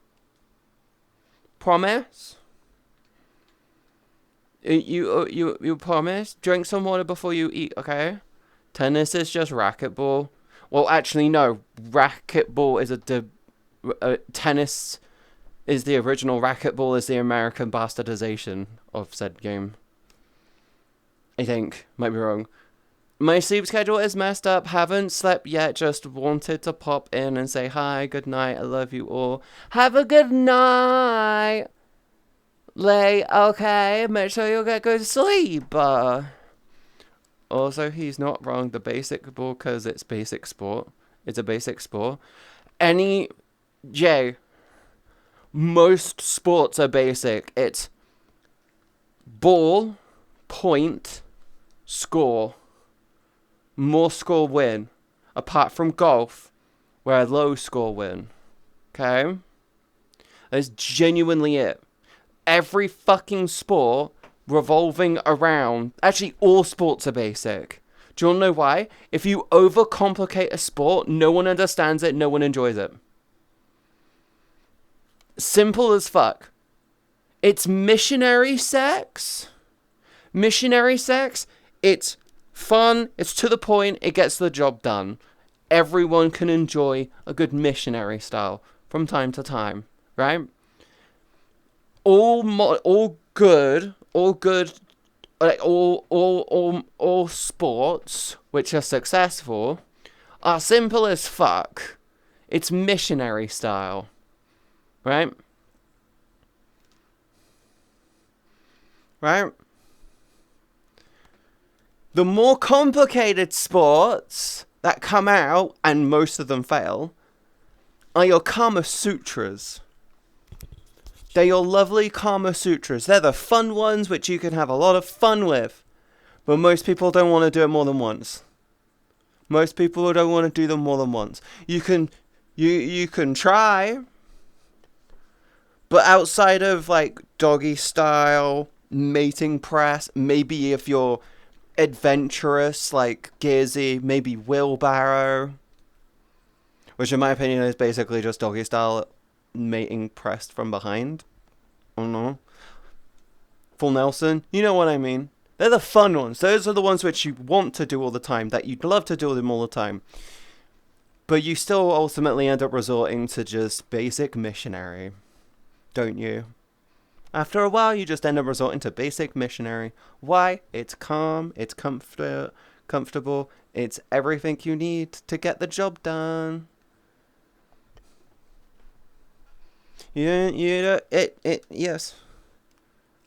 Promise? You promise? Drink some water before you eat, okay? Tennis is just racquetball. Well, actually, no. Racquetball is a tennis is the original, racquetball is the American bastardization of said game. I think. Might be wrong. My sleep schedule is messed up. Haven't slept yet. Just wanted to pop in and say hi, good night. I love you all. Have a good night. Lay, okay. Make sure you get good sleep. Also, he's not wrong. The basic ball, because it's basic sport. It's a basic sport. Most sports are basic. It's ball, point, score. More score win. Apart from golf, where low score win. Okay? That's genuinely it. Every fucking sport revolving around... Actually, all sports are basic. Do you want to know why? If you overcomplicate a sport, no one understands it, no one enjoys it. Simple as fuck. It's missionary sex. Missionary sex, it's fun, it's to the point, it gets the job done. Everyone can enjoy a good missionary style from time to time, right? All sports which are successful are simple as fuck. It's missionary style, right? Right? The more complicated sports that come out, and most of them fail, are your Kama Sutras. They're your lovely Kama Sutras. They're the fun ones which you can have a lot of fun with. But most people don't want to do it more than once. Most people don't want to do them more than once. You can try. But outside of like doggy style, mating press, maybe if you're adventurous like Gearsy, maybe wheelbarrow, which in my opinion is basically just doggy style mating pressed from behind. I don't know. Full Nelson, you know what I mean. They're the fun ones. Those are the ones which you want to do all the time, that you'd love to do them all the time. But you still ultimately end up resorting to just basic missionary, don't you? After a while, you just end up resorting to basic missionary. Why? It's calm, it's comfortable, it's everything you need to get the job done. Yes.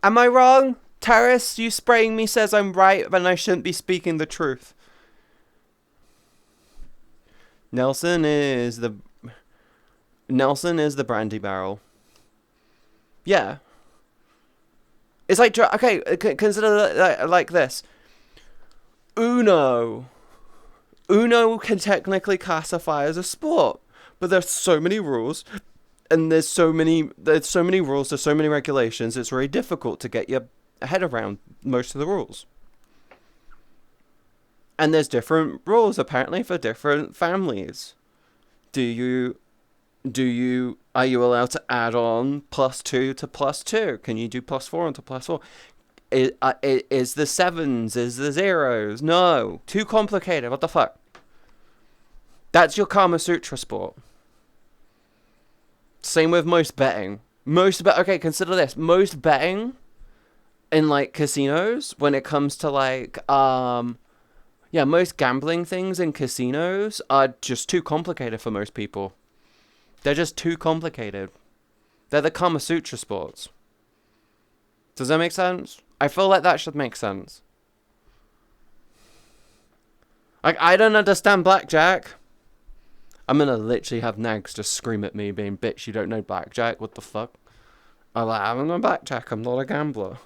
Am I wrong? Terrace, you spraying me says I'm right, then I shouldn't be speaking the truth. Nelson is the brandy barrel. Yeah. It's like, okay, consider like this. Uno can technically classify as a sport, but there's so many rules, and there's so many rules, there's so many regulations, it's very difficult to get your head around most of the rules. And there's different rules apparently for different families. Are you allowed to add on +2 to +2? Can you do +4 onto +4? Is the 7s, is the 0s? No. Too complicated. What the fuck? That's your Kama Sutra sport. Same with most betting. Okay, consider this. Most betting in like casinos, when it comes to like most gambling things in casinos are just too complicated for most people. They're just too complicated. They're the Kama Sutra sports. Does that make sense? I feel like that should make sense. Like, I don't understand blackjack. I'm gonna literally have nags just scream at me being, bitch, you don't know blackjack? What the fuck? I'm like, I'm not blackjack, I'm not a gambler.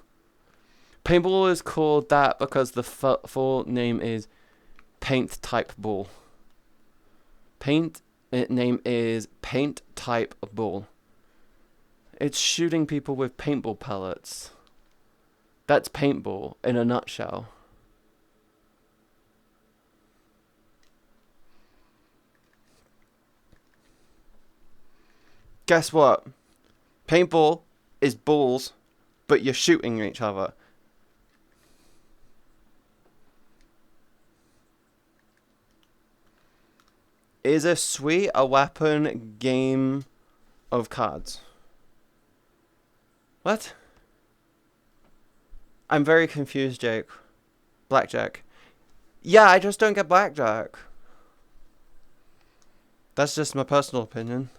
Paintball is called that because the full name is paint type ball. Name is paint type ball. It's shooting people with paintball pellets. That's paintball in a nutshell. Guess what? Paintball is balls, but you're shooting each other. Is a weapon game of cards. What? I'm very confused, Jake. Blackjack. Yeah, I just don't get blackjack. That's just my personal opinion.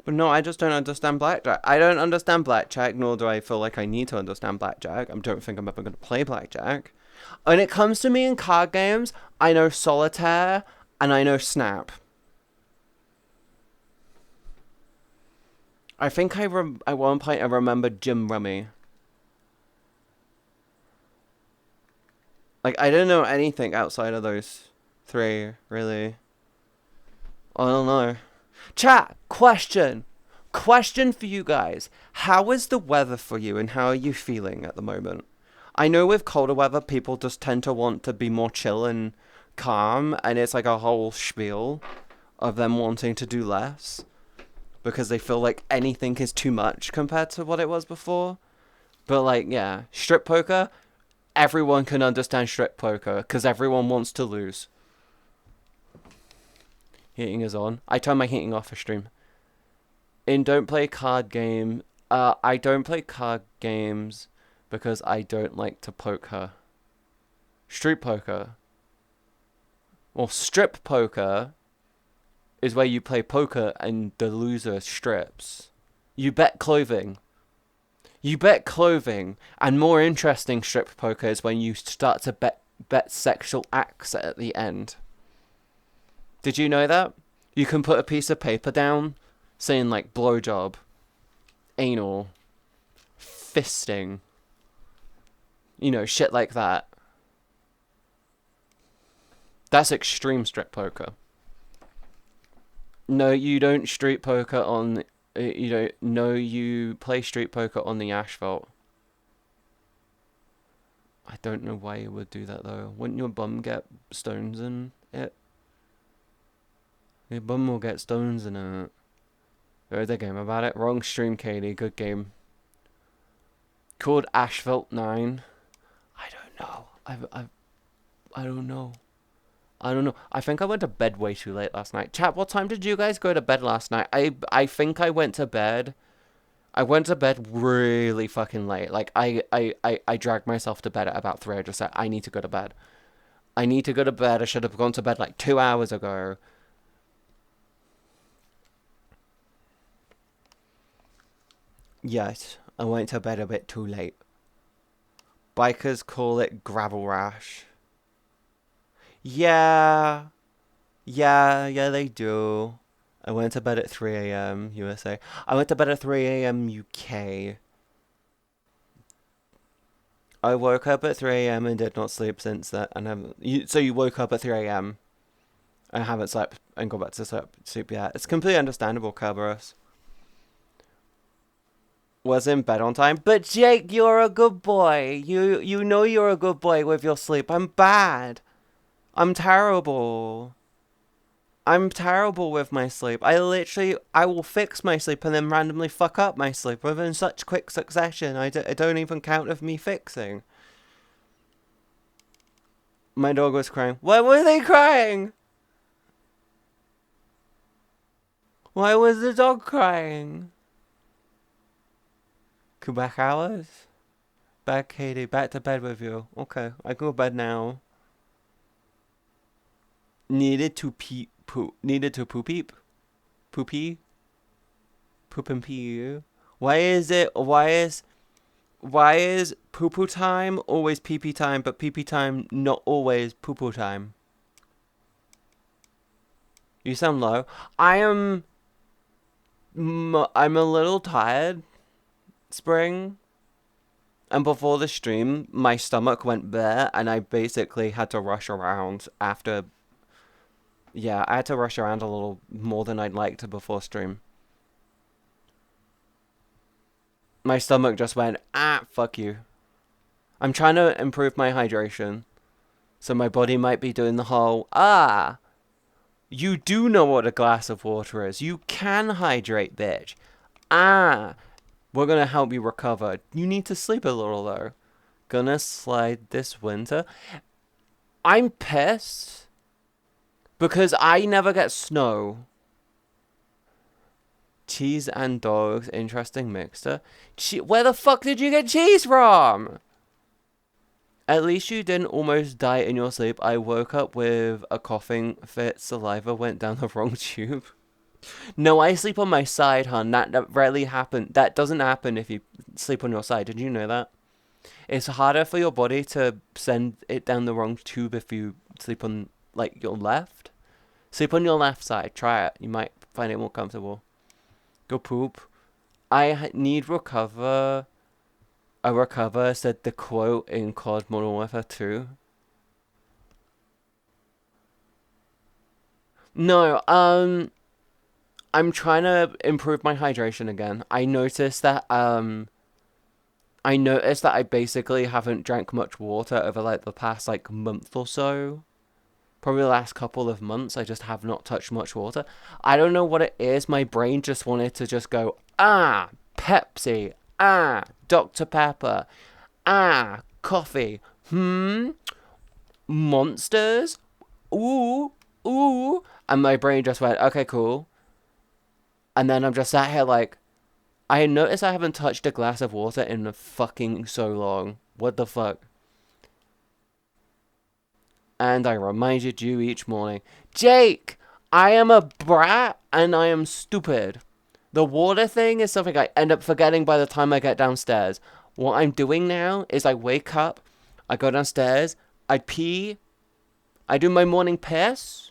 But no, I just don't understand blackjack. I don't understand blackjack, nor do I feel like I need to understand blackjack. I don't think I'm ever going to play blackjack. When it comes to me in card games, I know solitaire and I know snap. I think at one point I remembered Jim Rummy. Like, I don't know anything outside of those three, really. I don't know. Chat, question for you guys. How is the weather for you and how are you feeling at the moment? I know with colder weather, people just tend to want to be more chill and calm, and it's like a whole spiel of them wanting to do less because they feel like anything is too much compared to what it was before. But like, yeah, strip poker, everyone can understand strip poker because everyone wants to lose. Heating is on. I turn my heating off for stream. Don't play card game. I don't play card games because I don't like to poke her. Street poker. Well, strip poker is where you play poker and the loser strips. You bet clothing. And more interesting strip poker is when you start to bet sexual acts at the end. Did you know that? You can put a piece of paper down saying like blowjob, anal, fisting, you know, shit like that. That's extreme strip poker. No, you don't street poker on, you don't, no, you play street poker on the asphalt. I don't know why you would do that though. Wouldn't your bum get stones in it? Your bum will get stones in it. There's a game about it. Wrong stream, Katie. Good game. Called Asphalt 9. I don't know. I don't know. I don't know. I think I went to bed way too late last night. Chat, what time did you guys go to bed last night? I think I went to bed. I went to bed really fucking late. Like, I dragged myself to bed at about 3. I just said, I need to go to bed. I need to go to bed. I should have gone to bed like 2 hours ago. Yes, I went to bed a bit too late. Bikers call it gravel rash. Yeah, they do. I went to bed at 3 a.m. USA. I went to bed at 3 a.m. UK. I woke up at 3 a.m. and did not sleep since that. So you woke up at 3 a.m. and haven't slept and gone back to sleep yet. It's completely understandable, Kerberos. Was in bed on time. But Jake, you're a good boy. You know you're a good boy with your sleep. I'm bad. I'm terrible. I'm terrible with my sleep. I will fix my sleep and then randomly fuck up my sleep within such quick succession. It don't even count of me fixing. My dog was crying. Why were they crying? Why was the dog crying? Back hours? Back, Katie. Back to bed with you. Okay, I go to bed now. Needed to pee. Needed to poop-eep? Poopy? Poop and pee. Why is poo-poo time always pee-pee time, but pee-pee time not always poo-poo time? You sound low. I'm a little tired. Spring. And before the stream, my stomach went bare, and I basically had to rush around after. Yeah, I had to rush around a little more than I'd like to before stream. My stomach just went, fuck you. I'm trying to improve my hydration. So my body might be doing the whole, you do know what a glass of water is. You can hydrate, bitch. We're gonna help you recover. You need to sleep a little though. Gonna slide this winter. I'm pissed because I never get snow. Cheese and dogs, interesting mixture. Where the fuck did you get cheese from? At least you didn't almost die in your sleep. I woke up with a coughing fit. Saliva went down the wrong tube. No, I sleep on my side, hon. That rarely happens. That doesn't happen if you sleep on your side. Did you know that? It's harder for your body to send it down the wrong tube if you sleep on, like, your left. Sleep on your left side. Try it. You might find it more comfortable. Go poop. I need recover. I recover, said the quote in COD Modern Warfare 2. No, I'm trying to improve my hydration again. I noticed that I basically haven't drank much water over like the past like month or so. Probably the last couple of months, I just have not touched much water. I don't know what it is. My brain just wanted to just go, Pepsi, Dr. Pepper, coffee, monsters, ooh, and my brain just went, okay, cool. And then I'm just sat here like, I noticed I haven't touched a glass of water in fucking so long. What the fuck? And I reminded you each morning, Jake, I am a brat and I am stupid. The water thing is something I end up forgetting by the time I get downstairs. What I'm doing now is I wake up, I go downstairs, I pee, I do my morning piss,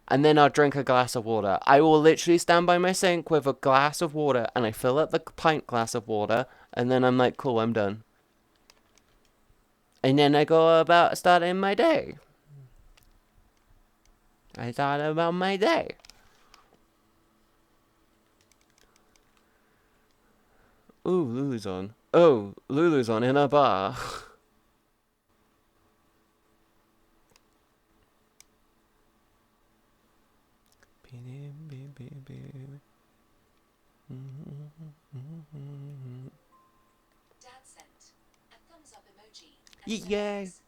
and then I'll drink a glass of water. I will literally stand by my sink with a glass of water and I fill up the pint glass of water and then I'm like, cool, I'm done. And then I go about starting my day. I thought about my day. Ooh, Lulu's on. Oh, Lulu's on in a bar. Dad sent a thumbs up emoji. And some Yay! likes.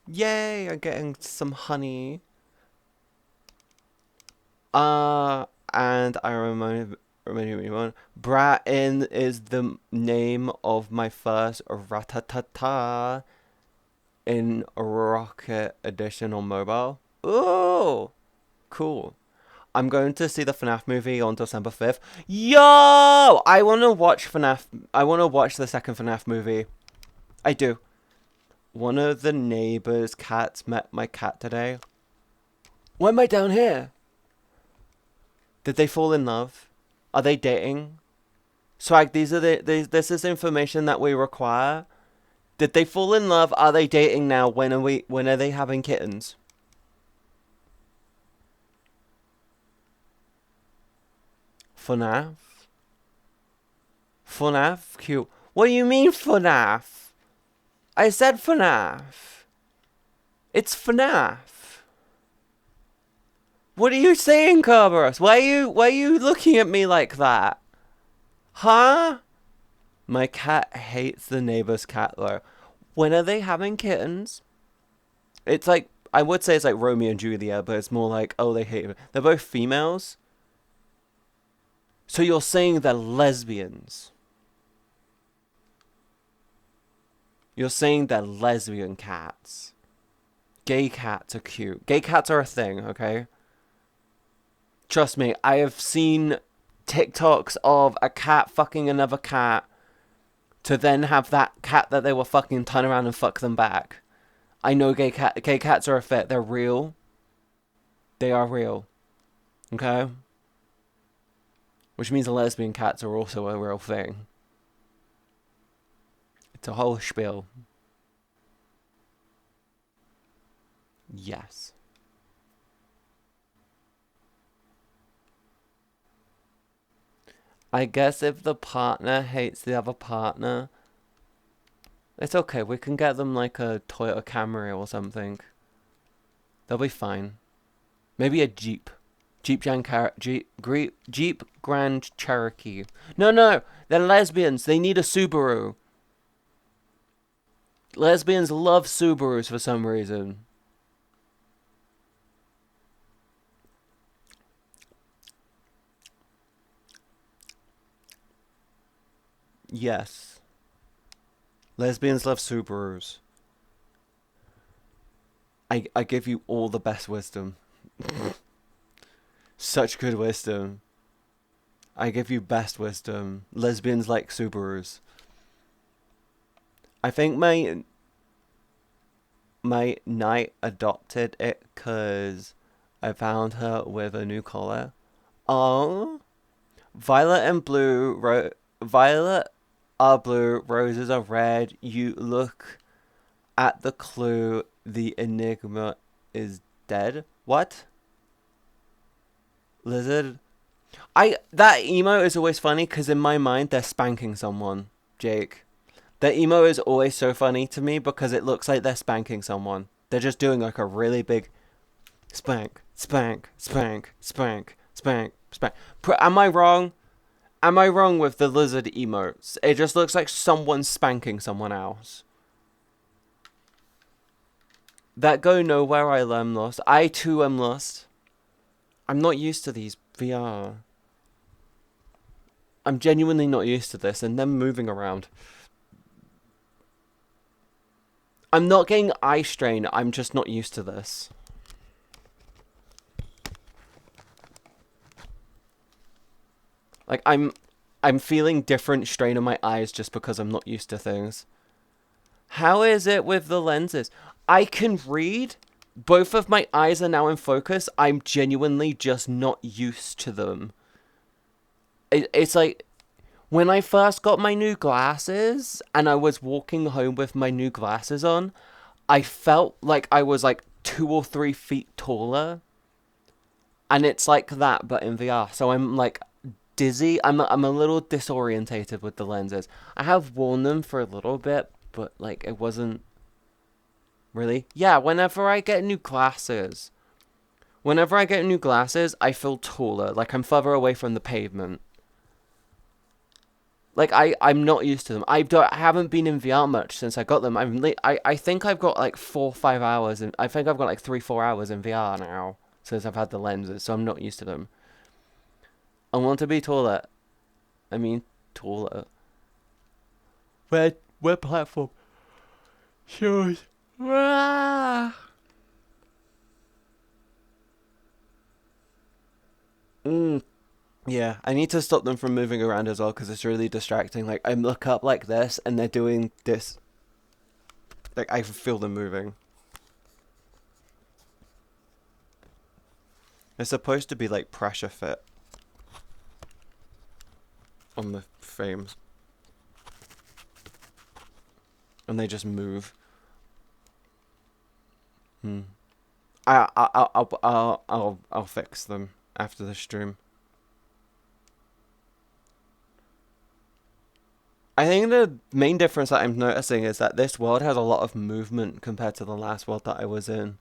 Yay! I'm getting some honey. And I remember one. Bratin is the name of my first ratatata in Rocket Edition on mobile. Ooh, cool. I'm going to see the FNAF movie on December 5th. Yo! I want to watch FNAF. I want to watch the second FNAF movie. I do. One of the neighbor's cats met my cat today. Why am I down here? Did they fall in love? Are they dating? Swag, this is information that we require. Did they fall in love? Are they dating now? When are they having kittens? FNAF? FNAF? Cute. What do you mean FNAF? I said FNAF. It's FNAF. What are you saying, Kerberos? Why are you looking at me like that? Huh? My cat hates the neighbor's cat though. When are they having kittens? It's like, I would say it's like Romeo and Juliet, but it's more like, oh, they hate him. They're both females. So you're saying they're lesbians. You're saying they're lesbian cats. Gay cats are cute. Gay cats are a thing, okay? Trust me, I have seen TikToks of a cat fucking another cat to then have that cat that they were fucking turn around and fuck them back. I know gay cats are a fit. They're real. They are real. Okay? Which means lesbian cats are also a real thing. It's a whole spiel. Yes. I guess if the partner hates the other partner, It's okay. We can get them like a Toyota Camry or something. They'll be fine. Maybe a Jeep. Jeep Grand Cherokee. No, they're lesbians. They need a Subaru. Lesbians love Subarus for some reason. Yes. Lesbians love Subarus. I give you all the best wisdom. Such good wisdom. I give you best wisdom. Lesbians like Subarus. I think my knight adopted it because I found her with a new collar. Oh, violet and blue. Violet are blue. Roses are red. You look at the clue. The enigma is dead. What? Lizard. That emo is always funny because in my mind they're spanking someone, Jake. The emo is always so funny to me because it looks like they're spanking someone. They're just doing like a really big spank, spank, spank, spank, spank, spank. Am I wrong? Am I wrong with the lizard emotes? It just looks like someone spanking someone else. That go nowhere, I am lost. I too am lost. I'm not used to these VR. I'm genuinely not used to this and them moving around. I'm not getting eye strain, I'm just not used to this. Like I'm feeling different strain on my eyes just because I'm not used to things. How is it with the lenses? I can read. Both of my eyes are now in focus. I'm genuinely just not used to them. It's like when I first got my new glasses and I was walking home with my new glasses on, I felt like I was like 2 or 3 feet taller. And it's like that, but in VR. So I'm like dizzy. I'm a little disorientated with the lenses. I have worn them for a little bit, but like it wasn't really. Yeah, whenever I get new glasses, I feel taller. Like I'm further away from the pavement. Like I'm not used to them. I haven't been in VR much since I got them. I think I've got like 4 or 5 hours, and I think I've got like 3-4 hours in VR now since I've had the lenses. So I'm not used to them. I want to be taller. I mean taller. Where platform? Shoes. Ah. Yeah, I need to stop them from moving around as well because it's really distracting. Like, I look up like this and they're doing this. Like, I feel them moving. It's supposed to be like pressure fit on the frames. And they just move. I'll fix them after the stream. I think the main difference that I'm noticing is that this world has a lot of movement compared to the last world that I was in.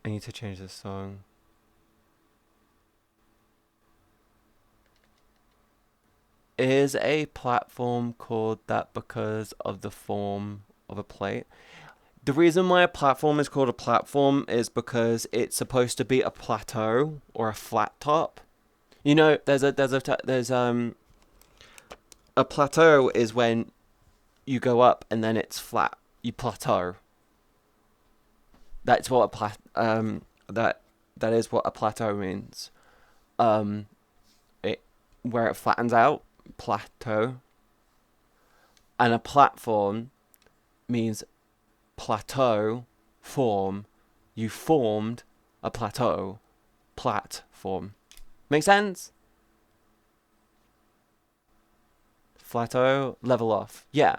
I need to change this song. Is a platform called that because of the form of a plate? The reason why a platform is called a platform is because it's supposed to be a plateau or a flat top. You know, there's a plateau is when you go up and then it's flat. You plateau. That's what that is what a plateau means. Where it flattens out, plateau. And a platform means plateau, form. You formed a plateau, platform. Make sense? Plateau, level off. Yeah,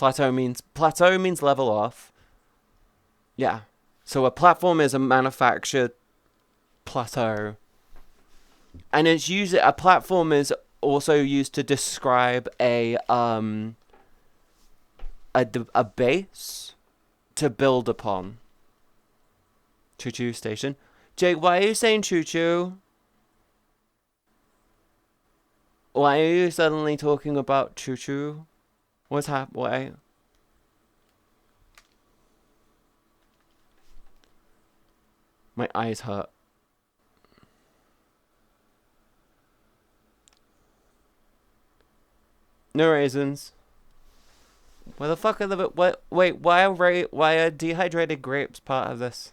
Plateau means level off. Yeah. So a platform is a manufactured plateau. And it's usually a platform is also used to describe a base to build upon. Choo choo station. Jake, why are you saying choo choo? Why are you suddenly talking about choo choo? What's why? My eyes hurt. No raisins. Where the fuck are the what? Wait, why are dehydrated grapes part of this?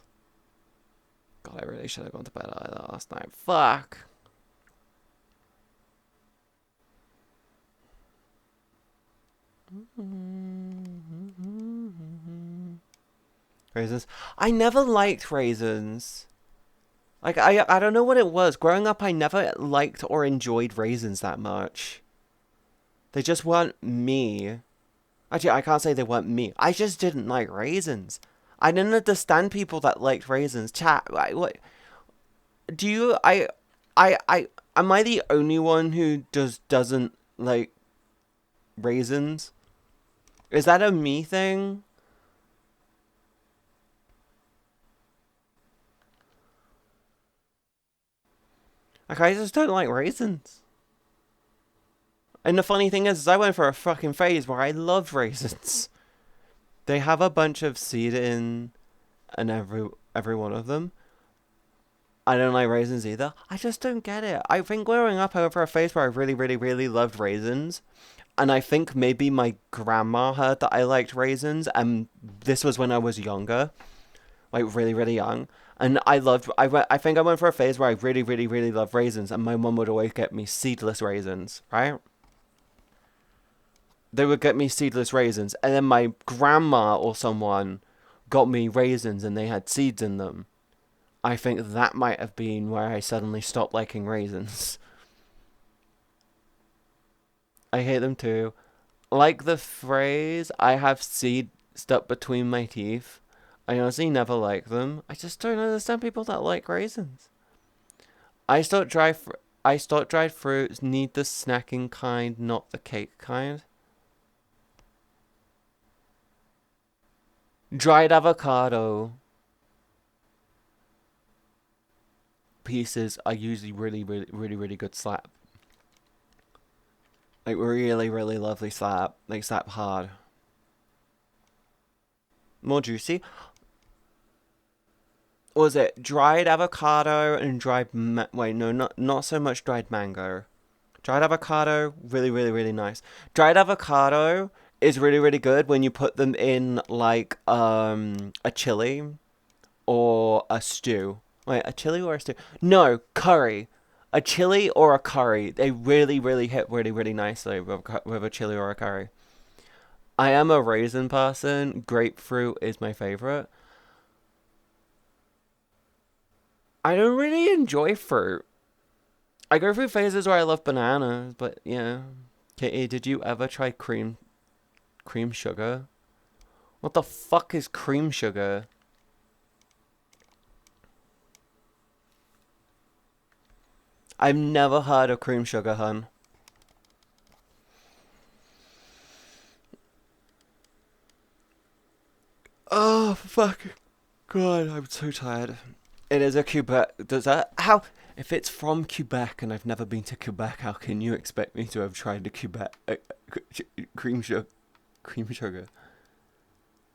God, I really should have gone to bed last night. Fuck. Raisins. I never liked raisins. Like, I don't know what it was. Growing up, I never liked or enjoyed raisins that much. They just weren't me. Actually, I can't say they weren't me. I just didn't like raisins. I didn't understand people that liked raisins. Chat, what? Do you, am I the only one who doesn't like raisins? Is that a me thing? Like, I just don't like raisins. And the funny thing is I went for a fucking phase where I loved raisins. They have a bunch of seed in every one of them. I don't like raisins either. I just don't get it. I think growing up I went for a phase where I really, really, really loved raisins. And I think maybe my grandma heard that I liked raisins, and this was when I was younger. Like, really, really young. And I think I went for a phase where I really, really, really loved raisins, and my mum would always get me seedless raisins, right? They would get me seedless raisins, and then my grandma or someone got me raisins and they had seeds in them. I think that might have been where I suddenly stopped liking raisins. I hate them too. Like the phrase, I have seed stuck between my teeth. I honestly never like them. I just don't understand people that like raisins. I thought dried fruits need the snacking kind, not the cake kind. Dried avocado pieces are usually really, really, really, really good slap. Like, really, really lovely slap. Like, slap hard. More juicy. What was it? Dried avocado and dried... Wait, no, not so much dried mango. Dried avocado, really, really, really nice. Dried avocado is really, really good when you put them in, like, a chili or a stew. Wait, a chili or a stew? No, curry. A chili or a curry. They really, really hit really, really nicely with a chili or a curry. I am a raisin person. Grapefruit is my favorite. I don't really enjoy fruit. I go through phases where I love bananas, but yeah. Kitty, did you ever try cream sugar? What the fuck is cream sugar? I've never heard of cream sugar, hun. Oh, fuck. God, I'm so tired. It is a Quebec. Does that... How... If it's from Quebec and I've never been to Quebec, how can you expect me to have tried the Quebec... cream sugar? Cream sugar.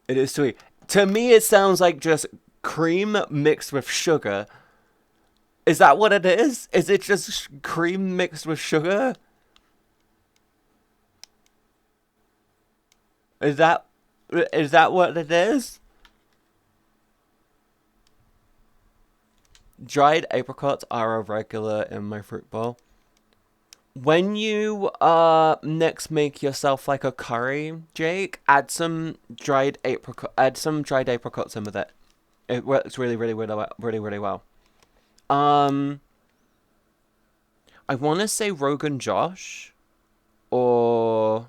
It is sweet. To me, it sounds like just cream mixed with sugar. Is that what it is? Is it just cream mixed with sugar? Is that what it is? Dried apricots are a regular in my fruit bowl. When you next make yourself like a curry, Jake, add some dried apricots in with it. It works really, really, really, really well. I want to say Rogan Josh, or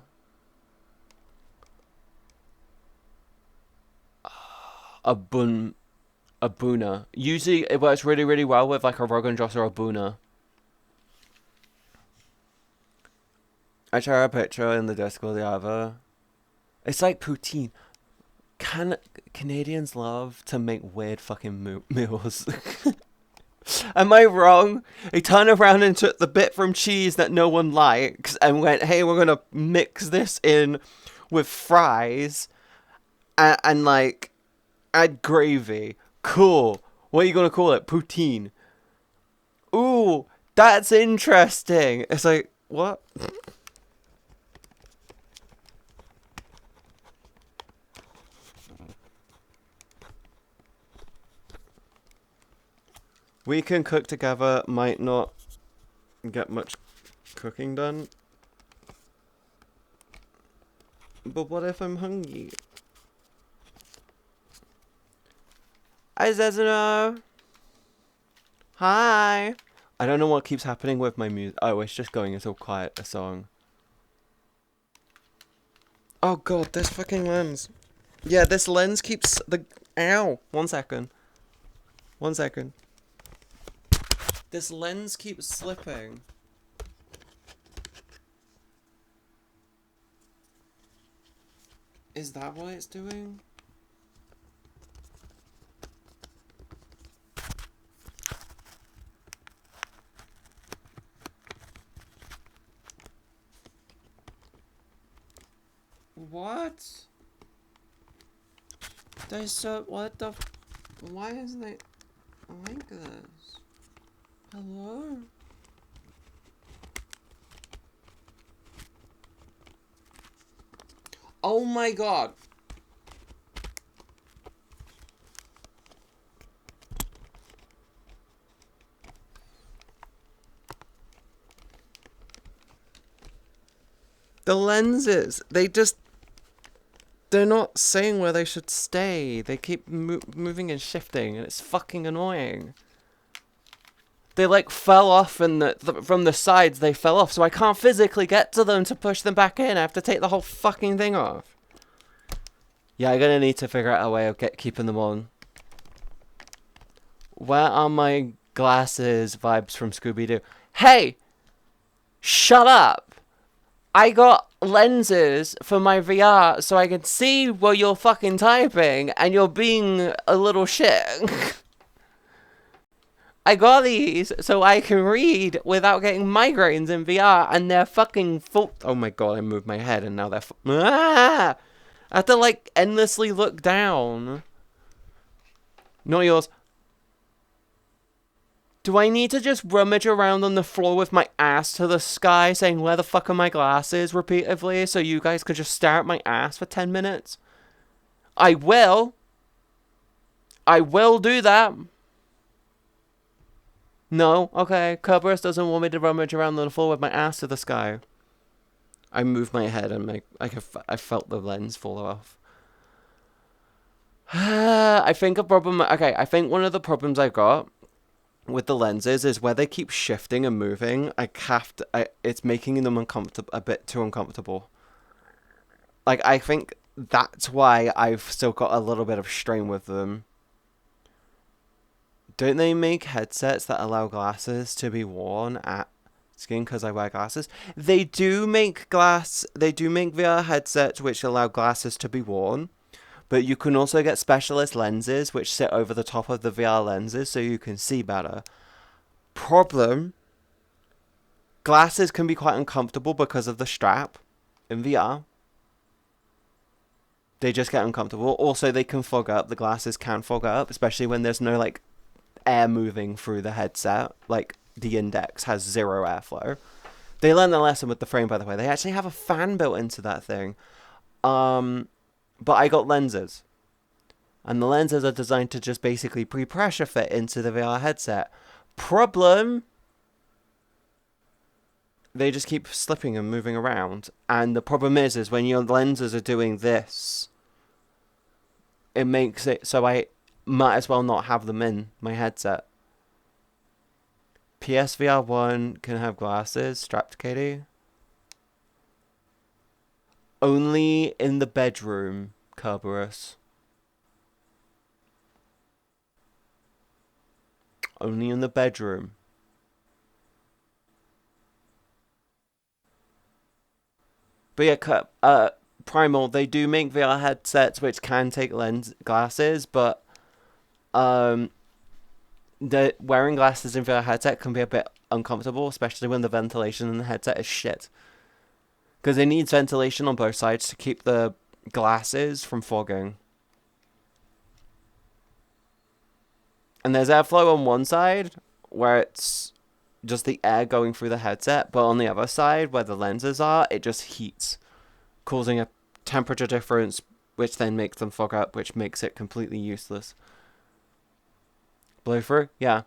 a Buna. Usually it works really, really well with like a Rogan Joss or a Buna. I share a picture in the Discord the other. It's like poutine. Canadians love to make weird fucking meals? Am I wrong? They turned around and took the bit from cheese that no one likes and went, hey, we're gonna mix this in with fries and like add gravy. Cool. What are you gonna call it? Poutine. Ooh, that's interesting. It's like, what? We can cook together, might not get much cooking done. But what if I'm hungry? Hi, Zezina. Hi. I don't know what keeps happening with my music. Oh, it's just going into quiet a song. Oh god, this fucking lens. Yeah, this lens keeps the... Ow. 1 second. 1 second. This lens keeps slipping. Is that what it's doing? What? There's so... What the... Why is it like this? Hello? Oh my god. The lenses, they're not saying where they should stay. They keep moving and shifting, and it's fucking annoying. They like fell off from the sides. They fell off, so I can't physically get to them to push them back in. I have to take the whole fucking thing off. Yeah, I'm gonna need to figure out a way of keeping them on. Where are my glasses vibes from Scooby-Doo? Hey! Shut up! I got lenses for my VR so I can see what you're fucking typing, and you're being a little shit. I got these so I can read without getting migraines in VR, and they're fucking full. Oh my god, I moved my head and now they're I have to like endlessly look down. Not yours. Do I need to just rummage around on the floor with my ass to the sky saying where the fuck are my glasses repeatedly so you guys could just stare at my ass for 10 minutes? I will. I will do that. No? Okay. Kerberos doesn't want me to rummage around on the floor with my ass to the sky. I moved my head and I felt the lens fall off. I think a problem... Okay, I think one of the problems I got with the lenses is where they keep shifting and moving. It's making them a bit too uncomfortable. Like, I think that's why I've still got a little bit of strain with them. Don't they make headsets that allow glasses to be worn at skin because I wear glasses? They do make VR headsets which allow glasses to be worn, but you can also get specialist lenses which sit over the top of the VR lenses so you can see better. Problem: glasses can be quite uncomfortable because of the strap in VR. They just get uncomfortable. Also, they can fog up. The glasses can fog up, especially when there's no like air moving through the headset. Like the index has zero airflow. They learned the lesson with the frame, by the way. They actually have a fan built into that thing. But I got lenses, and the lenses are designed to just basically pre-pressure fit into the VR headset. Problem: they just keep slipping and moving around, and the problem is when your lenses are doing this, it makes it so I might as well not have them in my headset. PSVR 1 can have glasses strapped, Katie. Only in the bedroom, Kerberos. only in the bedroom. But yeah, Primal, they do make VR headsets which can take lens glasses, but the wearing glasses in VR headset can be a bit uncomfortable, especially when the ventilation in the headset is shit. Because it needs ventilation on both sides to keep the glasses from fogging. And there's airflow on one side, where it's just the air going through the headset, but on the other side, where the lenses are, it just heats, causing a temperature difference, which then makes them fog up, which makes it completely useless. Blow through? Yeah.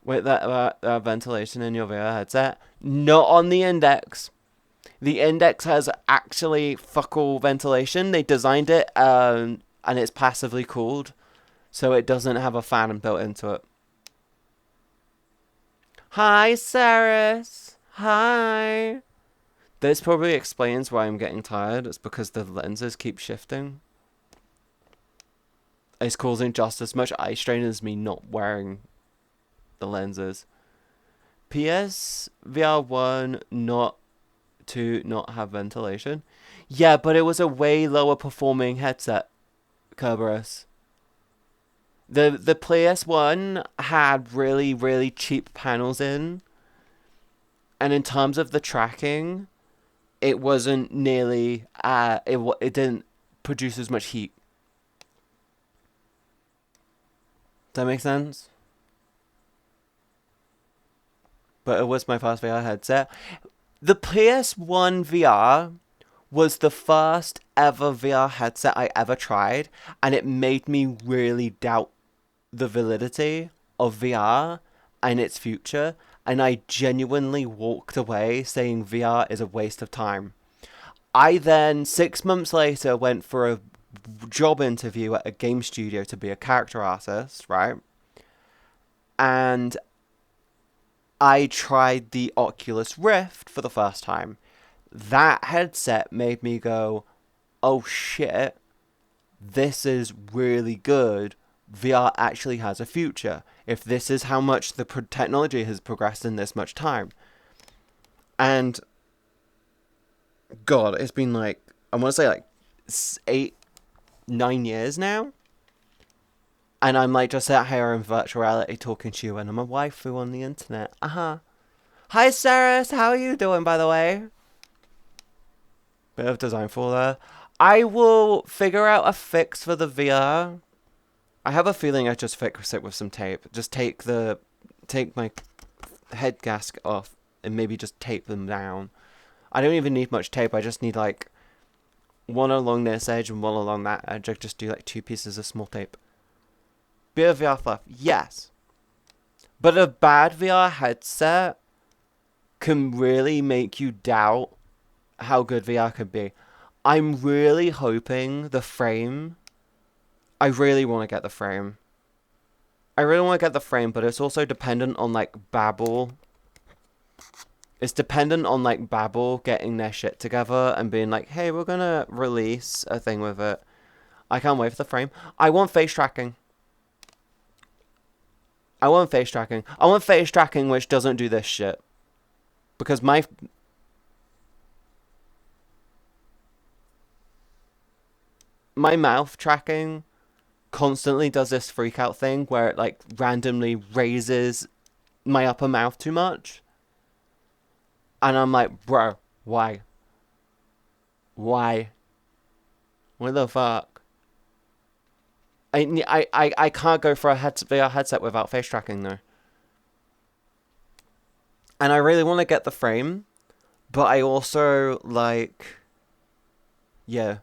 With that ventilation in your VR headset, not on the Index. The Index has actually fuck all ventilation. They designed it, and it's passively cooled, so it doesn't have a fan built into it. Hi, Saris. Hi. This probably explains why I'm getting tired. It's because the lenses keep shifting. It's causing just as much eye strain as me not wearing the lenses. PS VR 1 not have ventilation. Yeah, but it was a way lower performing headset, Kerberos. The PS1 had really, really cheap panels in. And in terms of the tracking, it wasn't nearly it didn't produce as much heat. Does that make sense? But it was my first VR headset. The PS1 VR was the first ever VR headset I ever tried, and it made me really doubt the validity of VR and its future, and I genuinely walked away saying VR is a waste of time. I then, 6 months later, went for a job interview at a game studio to be a character artist, right? And I tried the Oculus Rift for the first time. That headset made me go, oh shit, this is really good. VR actually has a future. If this is how much the technology has progressed in this much time. And God, it's been like, I want to say like 8-9 years now. And I'm like just sat here in virtual reality talking to you, and I'm a waifu on the internet. Hi, Saris. How are you doing, by the way? Bit of design for there. I will figure out a fix for the VR. I have a feeling I just fix it with some tape. Just take my head gasket off and maybe just tape them down. I don't even need much tape. I just need like one along this edge and one along that edge. I just do like 2 pieces of small tape. Bit of VR fluff, yes. But a bad VR headset can really make you doubt how good VR could be. I'm really hoping the frame. I really want to get the frame. But it's also dependent on like Babbel. It's dependent on like Babbel getting their shit together and being like, hey, we're gonna release a thing with it. I can't wait for the frame. I want face tracking. I want face tracking which doesn't do this shit. Because my mouth tracking constantly does this freak out thing where it like randomly raises my upper mouth too much. And I'm like, bro, why? What the fuck? I can't go for a VR headset without face tracking though. And I really want to get the frame, but I also like, yeah.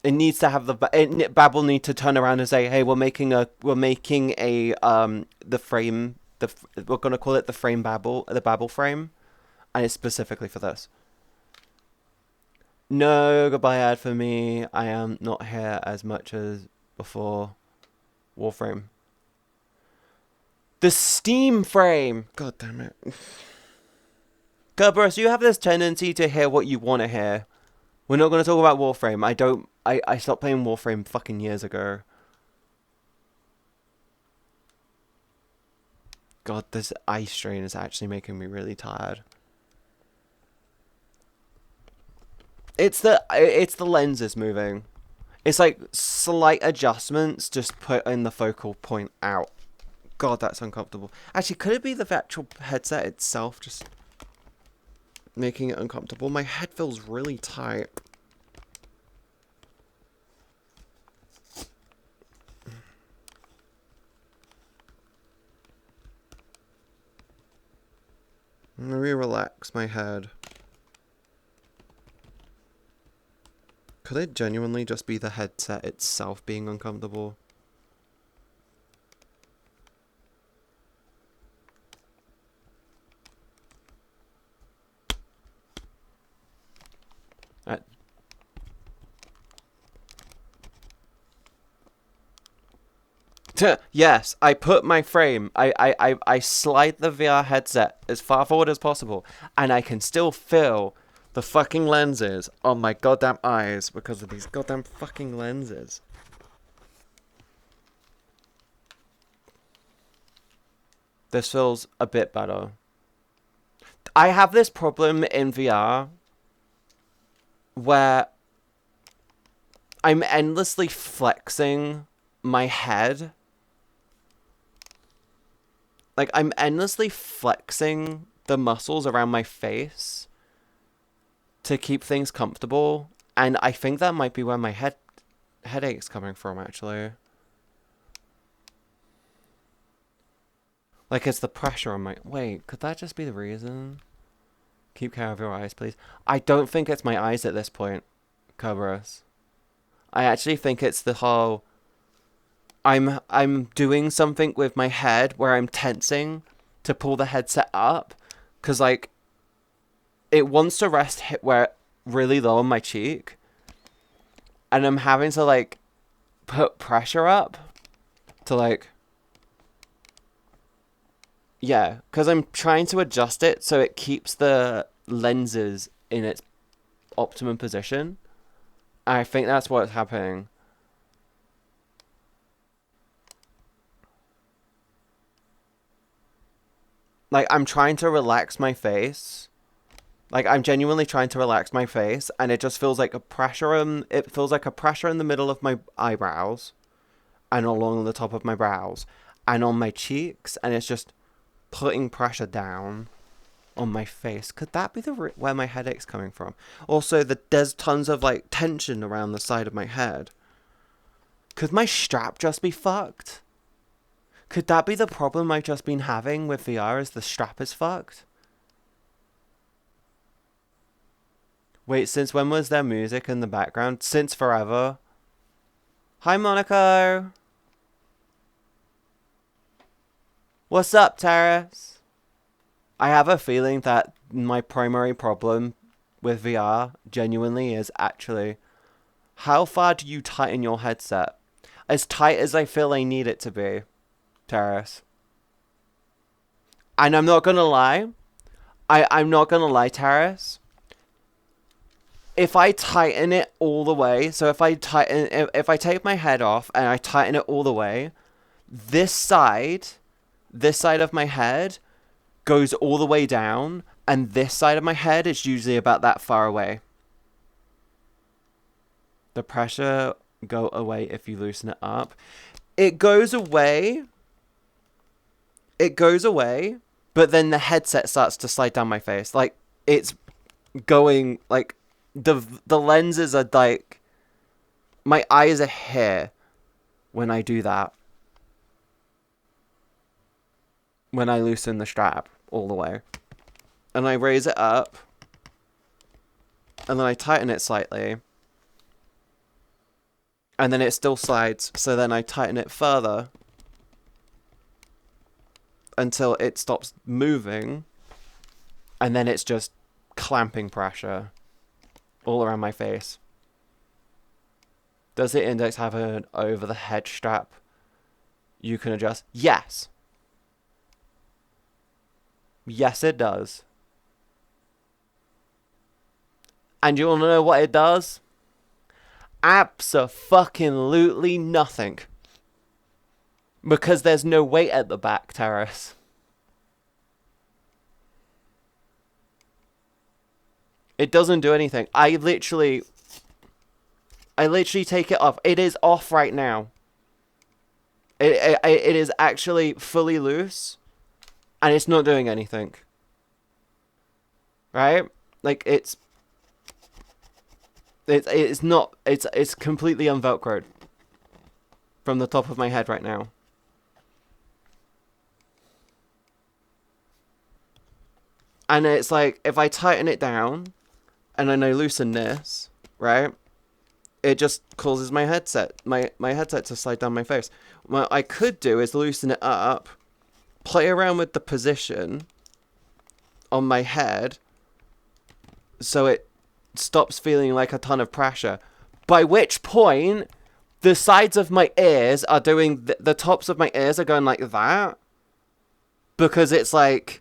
It needs to have Babbel need to turn around and say, hey, we're making the frame, we're gonna call it the Babbel frame, and it's specifically for this. No goodbye ad for me. I am not here as much as before. Warframe. The Steam frame. God damn it. Kerberos, you have this tendency to hear what you want to hear. We're not going to talk about Warframe. I don't I stopped playing Warframe fucking years ago. God, this eye strain is actually making me really tired. It's the lenses moving. It's like slight adjustments just put in the focal point out. God, that's uncomfortable. Actually, could it be the actual headset itself just making it uncomfortable? My head feels really tight. Let me relax my head. Could it genuinely just be the headset itself being uncomfortable? Yes, I put my frame. I slide the VR headset as far forward as possible, and I can still feel the fucking lenses on my goddamn eyes because of these goddamn fucking lenses. This feels a bit better. I have this problem in VR where I'm endlessly flexing my head. Like, I'm endlessly flexing the muscles around my face to keep things comfortable. And I think that might be where my headache's coming from, actually. Like, it's the pressure on my... Wait, could that just be the reason? Keep care of your eyes, please. I don't think it's my eyes at this point, Kerberos. I actually think it's the whole... I'm doing something with my head where I'm tensing to pull the headset up, because like it wants to rest where really low on my cheek, and I'm having to like put pressure up to like, yeah, because I'm trying to adjust it so it keeps the lenses in its optimum position. I think that's what's happening. Like, I'm trying to relax my face. Like, I'm genuinely trying to relax my face, and it just feels like a pressure it feels like a pressure in the middle of my eyebrows, and along the top of my brows, and on my cheeks, and it's just putting pressure down on my face. Could that be where my headache's coming from? Also, there's tons of, like, tension around the side of my head. Could my strap just be fucked? Could that be the problem I've just been having with VR, is the strap is fucked? Wait, since when was there music in the background? Since forever. Hi, Monaco. What's up, Terrace? I have a feeling that my primary problem with VR genuinely is actually, how far do you tighten your headset? As tight as I feel I need it to be, Terrace. And I'm not gonna lie. I'm not gonna lie, Terrace. If I tighten it all the way, so if I take my head off and I tighten it all the way, this side of my head goes all the way down, and this side of my head is usually about that far away. The pressure go away if you loosen it up. It goes away, but then the headset starts to slide down my face. Like, it's going, like, the lenses are like, my eyes are here when I do that. When I loosen the strap all the way. And I raise it up. And then I tighten it slightly. And then it still slides. So then I tighten it further. Until it stops moving. And then it's just clamping pressure all around my face. Does the Index have an over the head strap you can adjust? Yes. Yes, it does. And you want to know what it does? Abso-fucking-lutely nothing. Because there's no weight at the back, Terrace. It doesn't do anything. I literally take it off. It is off right now. It is actually fully loose. And it's not doing anything. Right? Like, it's completely unvelcroed. From the top of my head right now. And it's like, if I tighten it down, and then I loosen this, right? It just causes my headset to slide down my face. What I could do is loosen it up, play around with the position on my head, so it stops feeling like a ton of pressure. By which point, the sides of my ears are doing, the tops of my ears are going like that. Because it's like,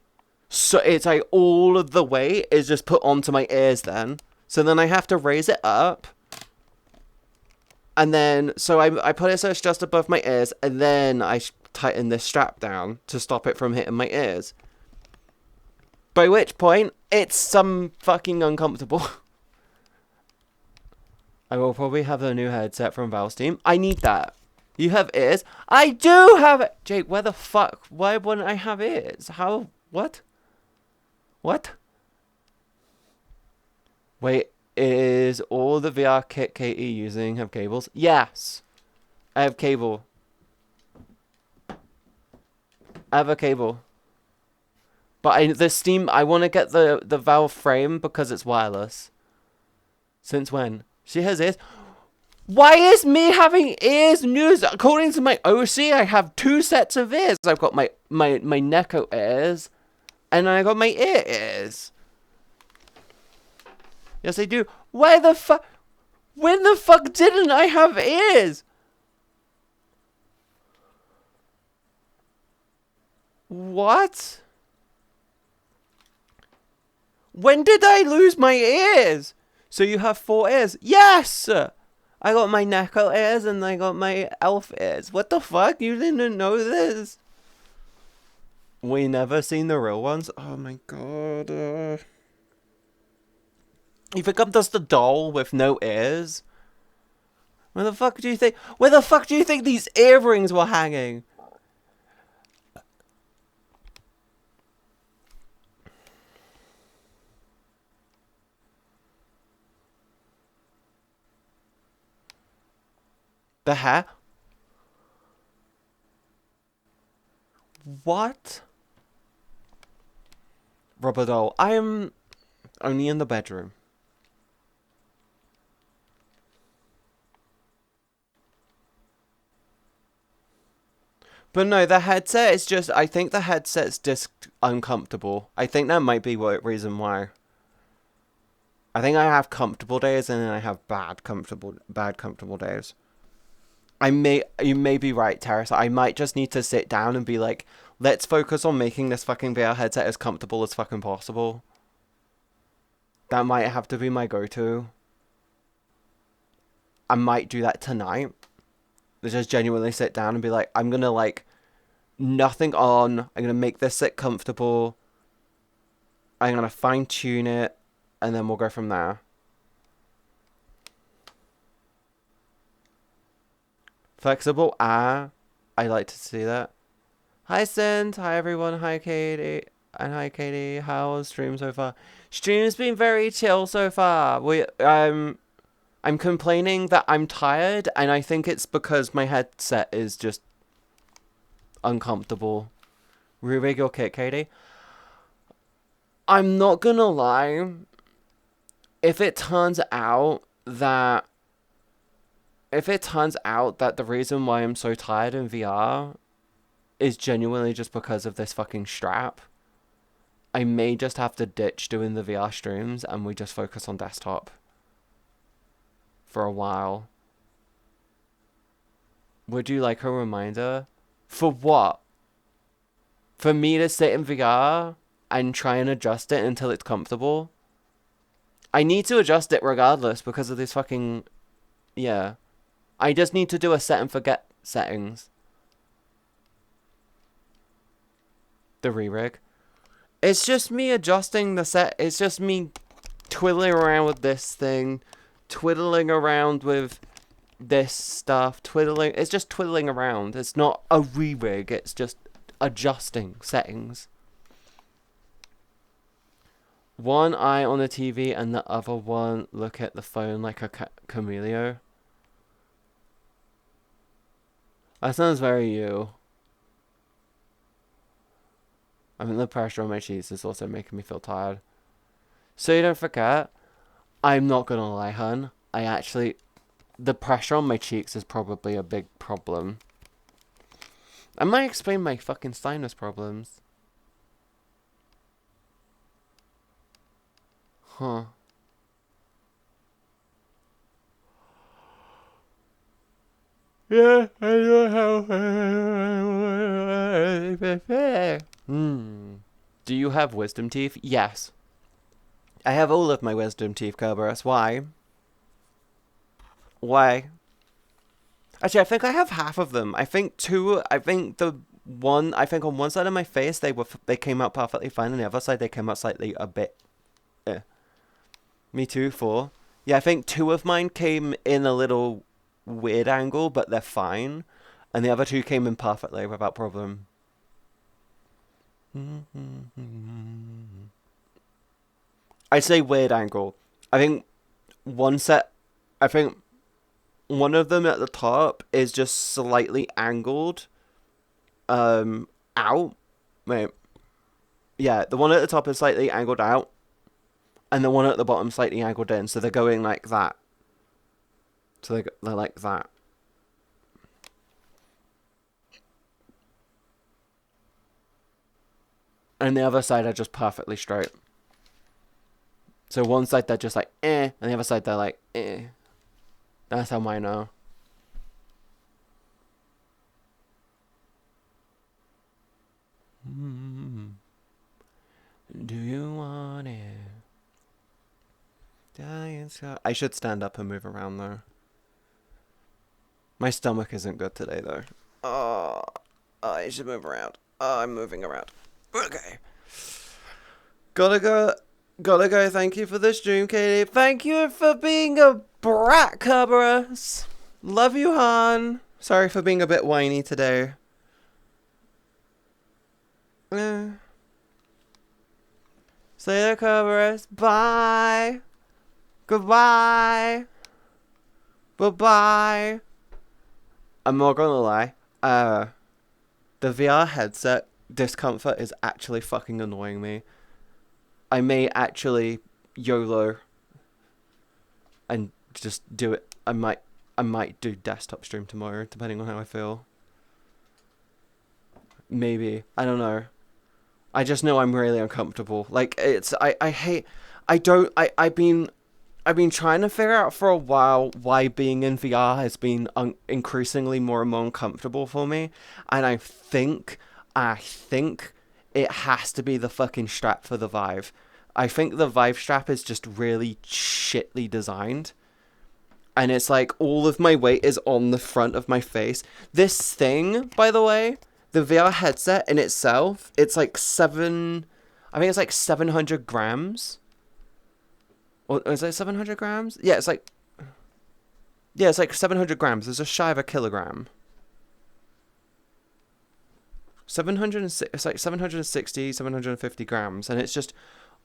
so it's like all of the weight is just put onto my ears then. So then I have to raise it up. And then, so I put it so it's just above my ears. And then I tighten this strap down to stop it from hitting my ears. By which point, it's some fucking uncomfortable. I will probably have a new headset from Valve's team. I need that. You have ears? I do have it! Jake, where the fuck? Why wouldn't I have ears? How? What? What? Wait, is all the VR kit Katie using have cables? Yes. I have cable. I have a cable. But I want to get the Valve frame because it's wireless. Since when? She has ears. Why is me having ears news? According to my OC, I have 2 sets of ears. I've got my Neko ears. And I got my ear ears. Yes, I do. Why the fuck? When the fuck didn't I have ears? What? When did I lose my ears? So you have 4 ears? Yes! I got my Neko ears and I got my elf ears. What the fuck? You didn't know this? We never seen the real ones? Oh my god. You think I'm just a doll with no ears? Where the fuck do you think? Where the fuck do you think these earrings were hanging? The hair? What? Rubber doll. I am only in the bedroom. But no, the headset is just, I think the headset's just uncomfortable. I think that might be what reason why. I think I have comfortable days and then I have bad comfortable days. You may be right, Terrace. I might just need to sit down and be like, let's focus on making this fucking VR headset as comfortable as fucking possible. That might have to be my go-to. I might do that tonight. Just genuinely sit down and be like, I'm gonna like, nothing on. I'm gonna make this sit comfortable. I'm gonna fine tune it. And then we'll go from there. Flexible, I like to see that. Hi, Sint. Hi, everyone. Hi, Katie. And hi, Katie. How's stream so far? Stream's been very chill so far. I'm complaining that I'm tired, and I think it's because my headset is just uncomfortable. Re-rig your kit, Katie. I'm not gonna lie. If it turns out that the reason why I'm so tired in VR is genuinely just because of this fucking strap, I may just have to ditch doing the VR streams and we just focus on desktop for a while. Would you like a reminder? For what? For me to sit in VR and try and adjust it until it's comfortable? I need to adjust it regardless because of this fucking Yeah. I just need to do a set and forget settings. The re-rig. It's just me adjusting the set. It's just me twiddling around with this thing. Twiddling around with this stuff. Twiddling. It's just twiddling around. It's not a re-rig. It's just adjusting settings. One eye on the TV and the other one look at the phone like a chameleon. That sounds very you. I mean, the pressure on my cheeks is also making me feel tired. So you don't forget, I'm not gonna lie, hun. The pressure on my cheeks is probably a big problem. I might explain my fucking sinus problems. Huh. Yeah, I know how. Do you have wisdom teeth? Yes. I have all of my wisdom teeth, Kerberos. Why? Why? Actually, I think I have half of them. I think on one side of my face they came out perfectly fine, and the other side they came out slightly a bit. Me too. 4. Yeah, I think 2 of mine came in a little weird angle, but they're fine, and the other 2 came in perfectly without problem. I'd say weird angle. I think one of them at the top is just slightly angled out. Wait. Yeah, the one at the top is slightly angled out, and the one at the bottom slightly angled in, so they're going like that. So they're like that. And the other side are just perfectly straight. So one side they're just like and the other side they're like That's how mine are. Do you want it? I should stand up and move around though. My stomach isn't good today though. Oh, I should move around. Oh, I'm moving around. Okay. Gotta go. Thank you for the stream, Katie. Thank you for being a brat, Kerberos. Love you, Han. Sorry for being a bit whiny today. See you, Kerberos. Bye. Goodbye. Bye-bye. I'm not gonna lie. The VR headset discomfort is actually fucking annoying me. I may actually YOLO and just do it. I might do desktop stream tomorrow, depending on how I feel. Maybe. I don't know. I just know I'm really uncomfortable. Like, I've been trying to figure out for a while why being in VR has been increasingly more and more uncomfortable for me. And I think it has to be the fucking strap for the Vive. I think the Vive strap is just really shitly designed. And it's like all of my weight is on the front of my face. This thing, by the way, the VR headset in itself, it's like 700 grams. Or is it 700 grams? Yeah, it's like 700 grams. It's just shy of a kilogram. 706, it's like 760, 750 grams. And it's just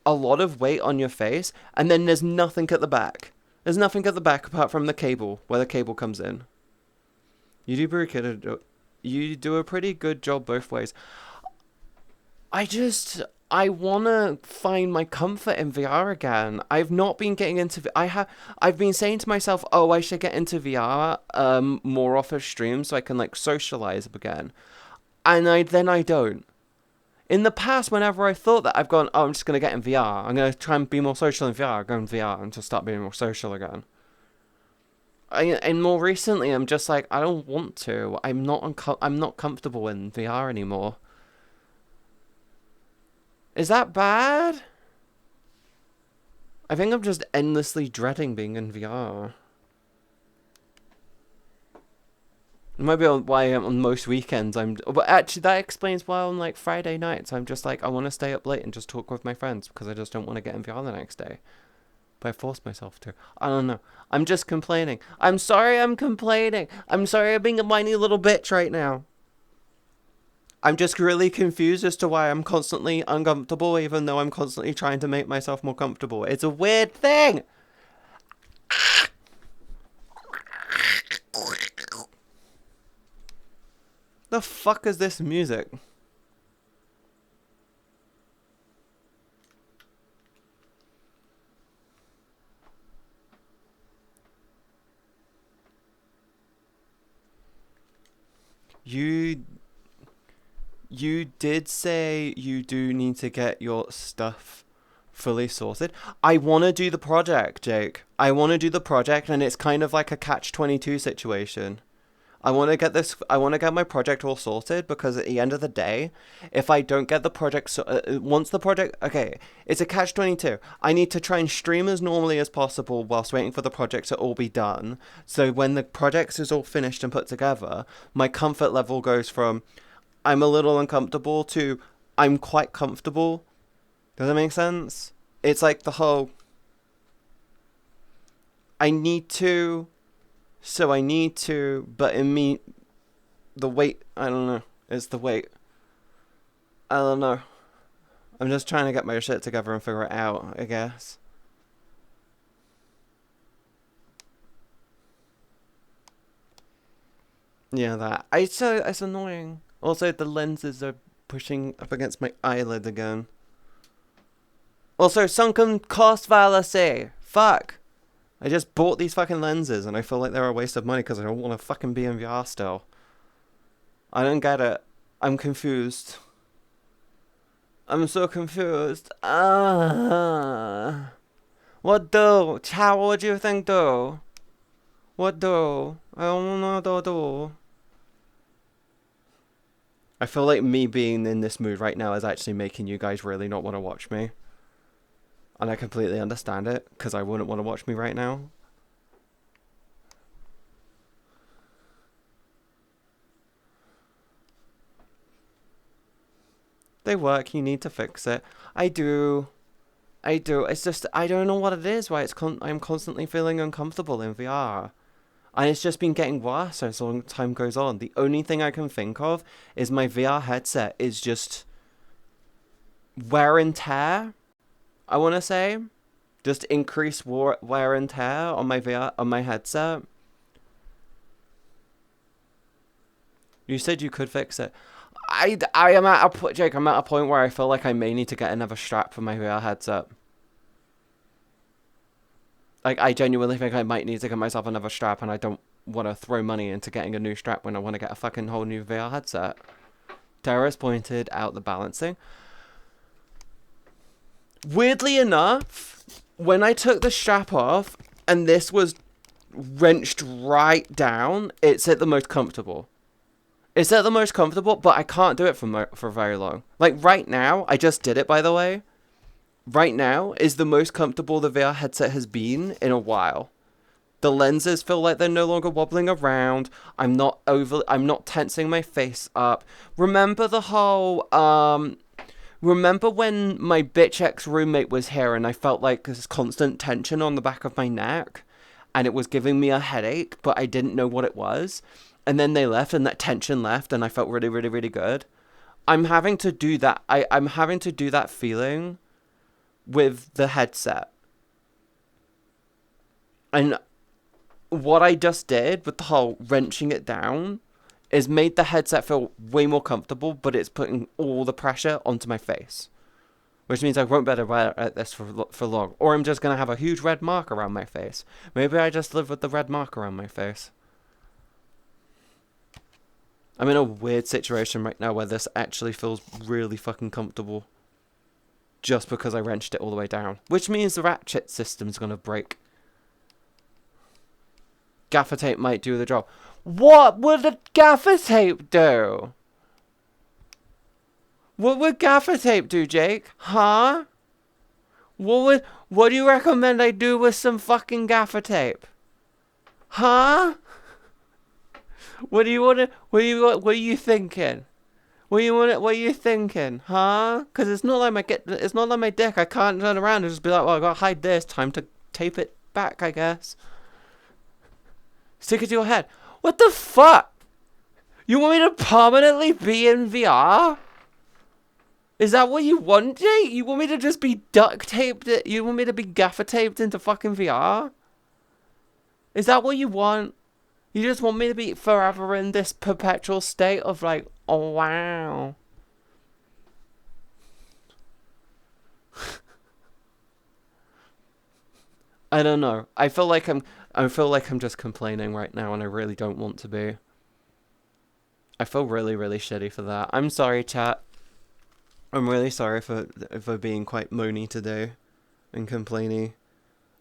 a lot of weight on your face. And then there's nothing at the back. There's nothing at the back apart from the cable, where the cable comes in. You do a pretty good job both ways. I want to find my comfort in VR again. I've not been getting into... I've been saying to myself, oh, I should get into VR more off of stream so I can, like, socialize again. And then I don't. In the past, whenever I thought that, I've gone, oh, I'm just going to get in VR. I'm going to try and be more social in VR. Go in VR and just start being more social again. And more recently, I'm just like, I don't want to. I'm not comfortable in VR anymore. Is that bad? I think I'm just endlessly dreading being in VR. Maybe why on most weekends but actually that explains why on like Friday nights I'm just like I want to stay up late and just talk with my friends because I just don't want to get in VR the next day. But I forced myself to. I don't know. I'm just complaining. I'm sorry I'm complaining. I'm sorry I'm being a whiny little bitch right now. I'm just really confused as to why I'm constantly uncomfortable even though I'm constantly trying to make myself more comfortable. It's a weird thing. The fuck is this music? You did say you do need to get your stuff fully sorted. I want to do the project, Jake. I want to do the project and it's kind of like a catch-22 situation. I want to get my project all sorted because at the end of the day, if I don't get the project, once the project, okay, it's a catch-22. I need to try and stream as normally as possible whilst waiting for the project to all be done. So when the project is all finished and put together, my comfort level goes from I'm a little uncomfortable to I'm quite comfortable. Does that make sense? It's like the whole I need to, so I need to, but in me, the weight, I don't know. It's the weight. I don't know. I'm just trying to get my shit together and figure it out, I guess. Yeah, that. It's annoying. Also, the lenses are pushing up against my eyelid again. Also, sunken cost fallacy. Fuck. I just bought these fucking lenses and I feel like they're a waste of money because I don't want to fucking be in VR still. I don't get it. I'm confused. I'm so confused. What do? Chow, what do you think do? What do? I don't know what do. I feel like me being in this mood right now is actually making you guys really not want to watch me. And I completely understand it, because I wouldn't want to watch me right now. They work, you need to fix it. I do. It's just, I don't know what it is, why I'm constantly feeling uncomfortable in VR. And it's just been getting worse as long time goes on. The only thing I can think of is my VR headset is just wear and tear, I want to say. Just increase wear and tear on my headset. You said you could fix it. I am at a Jake. I'm at a point where I feel like I may need to get another strap for my VR headset. Like I genuinely think I might need to get myself another strap, and I don't want to throw money into getting a new strap when I want to get a fucking whole new VR headset. Terrorist pointed out the balancing. Weirdly enough, when I took the strap off and this was wrenched right down, it's at the most comfortable. It's at the most comfortable, but I can't do it for very long. Like right now, I just did it by the way. Right now is the most comfortable the VR headset has been in a while. The lenses feel like they're no longer wobbling around. I'm not tensing my face up. Remember the whole remember when my bitch ex roommate was here and I felt like this constant tension on the back of my neck and it was giving me a headache, but I didn't know what it was. And then they left and that tension left and I felt really, really, really good. I'm having to do that. I'm having to do that feeling with the headset. And what I just did with the whole wrenching it down is made the headset feel way more comfortable, but it's putting all the pressure onto my face. Which means I won't be able to wear at this for long. Or I'm just going to have a huge red mark around my face. Maybe I just live with the red mark around my face. I'm in a weird situation right now where this actually feels really fucking comfortable. Just because I wrenched it all the way down. Which means the ratchet system's going to break. Gaffer tape might do the job. What would the gaffer tape do? What would gaffer tape do, Jake? Huh? What do you recommend I do with some fucking gaffer tape? Huh? What do you want to? What are you thinking? What are you thinking, huh? Because it's not like it's not like my dick. I can't turn around and just be like, well, I gotta hide this. Time to tape it back, I guess. Stick it to your head. What the fuck? You want me to permanently be in VR? Is that what you want, Jake? You want me to just be duct taped? You want me to be gaffer taped into fucking VR? Is that what you want? You just want me to be forever in this perpetual state of like, oh wow. I don't know. I feel like I'm just complaining right now, and I really don't want to be. I feel really, really shitty for that. I'm sorry, chat. I'm really sorry for being quite moany today and complainy.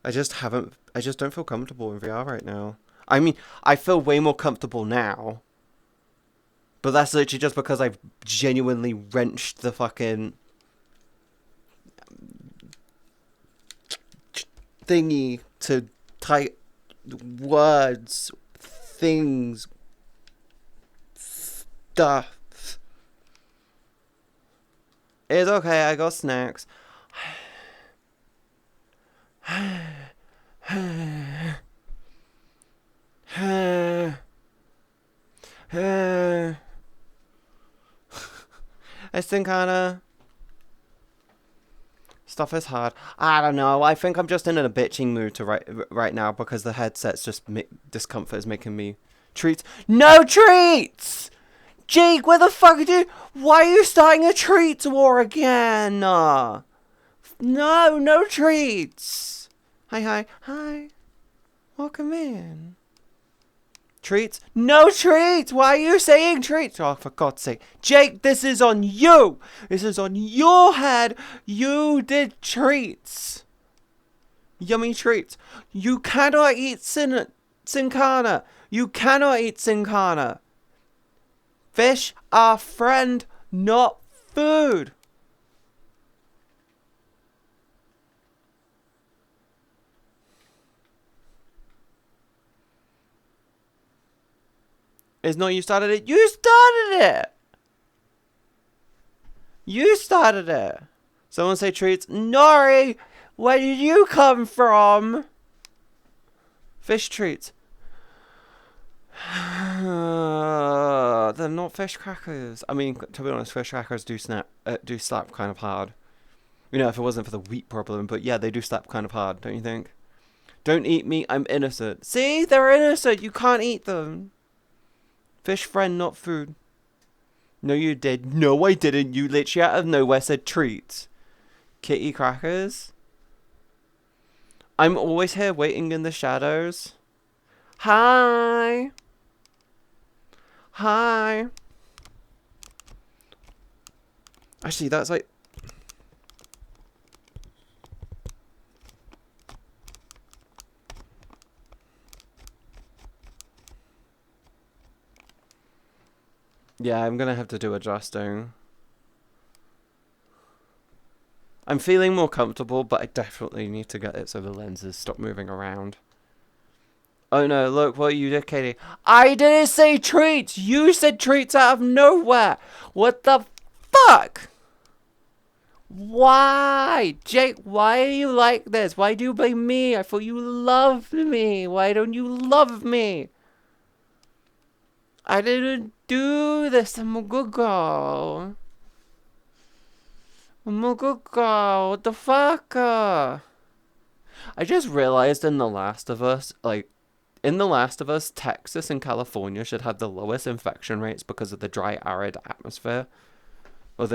I just don't feel comfortable in VR right now. I mean, I feel way more comfortable now. But that's literally just because I've genuinely wrenched the fucking thingy to type words, things, stuff. It's okay, I got snacks. I think kinda stuff is hard. I don't know. I think I'm just in a bitching mood to right now because the headset's just discomfort is making me treats. No treats. Jake, where the fuck are you? Why are you starting a treats war again? No, no treats. Hi. Welcome in. Treats? No treats! Why are you saying treats? Oh, for God's sake. Jake, this is on you! This is on your head! You did treats! Yummy treats. You cannot eat Sincana! You cannot eat Sincana! Fish are friend, not food! It's not you started it. You started it! You started it! Someone say treats. Nori! Where did you come from? Fish treats. They're not fish crackers. I mean, to be honest, fish crackers do slap kind of hard. You know, if it wasn't for the wheat problem. But yeah, they do slap kind of hard, don't you think? Don't eat me, I'm innocent. See? They're innocent. You can't eat them. Fish friend, not food. No, you did. No, I didn't. You literally out of nowhere said treats. Kitty crackers. I'm always here waiting in the shadows. Hi. Actually, that's like... Yeah, I'm gonna have to do adjusting. I'm feeling more comfortable, but I definitely need to get it so the lenses stop moving around. Oh no, look what you did, Katie. I didn't say treats! You said treats out of nowhere! What the fuck? Why? Jake, why are you like this? Why do you blame me? I thought you loved me. Why don't you love me? I didn't do this. I'm a good girl. What the fuck? I just realized in The Last of Us, in The Last of Us, Texas and California should have the lowest infection rates because of the dry, arid atmosphere. Or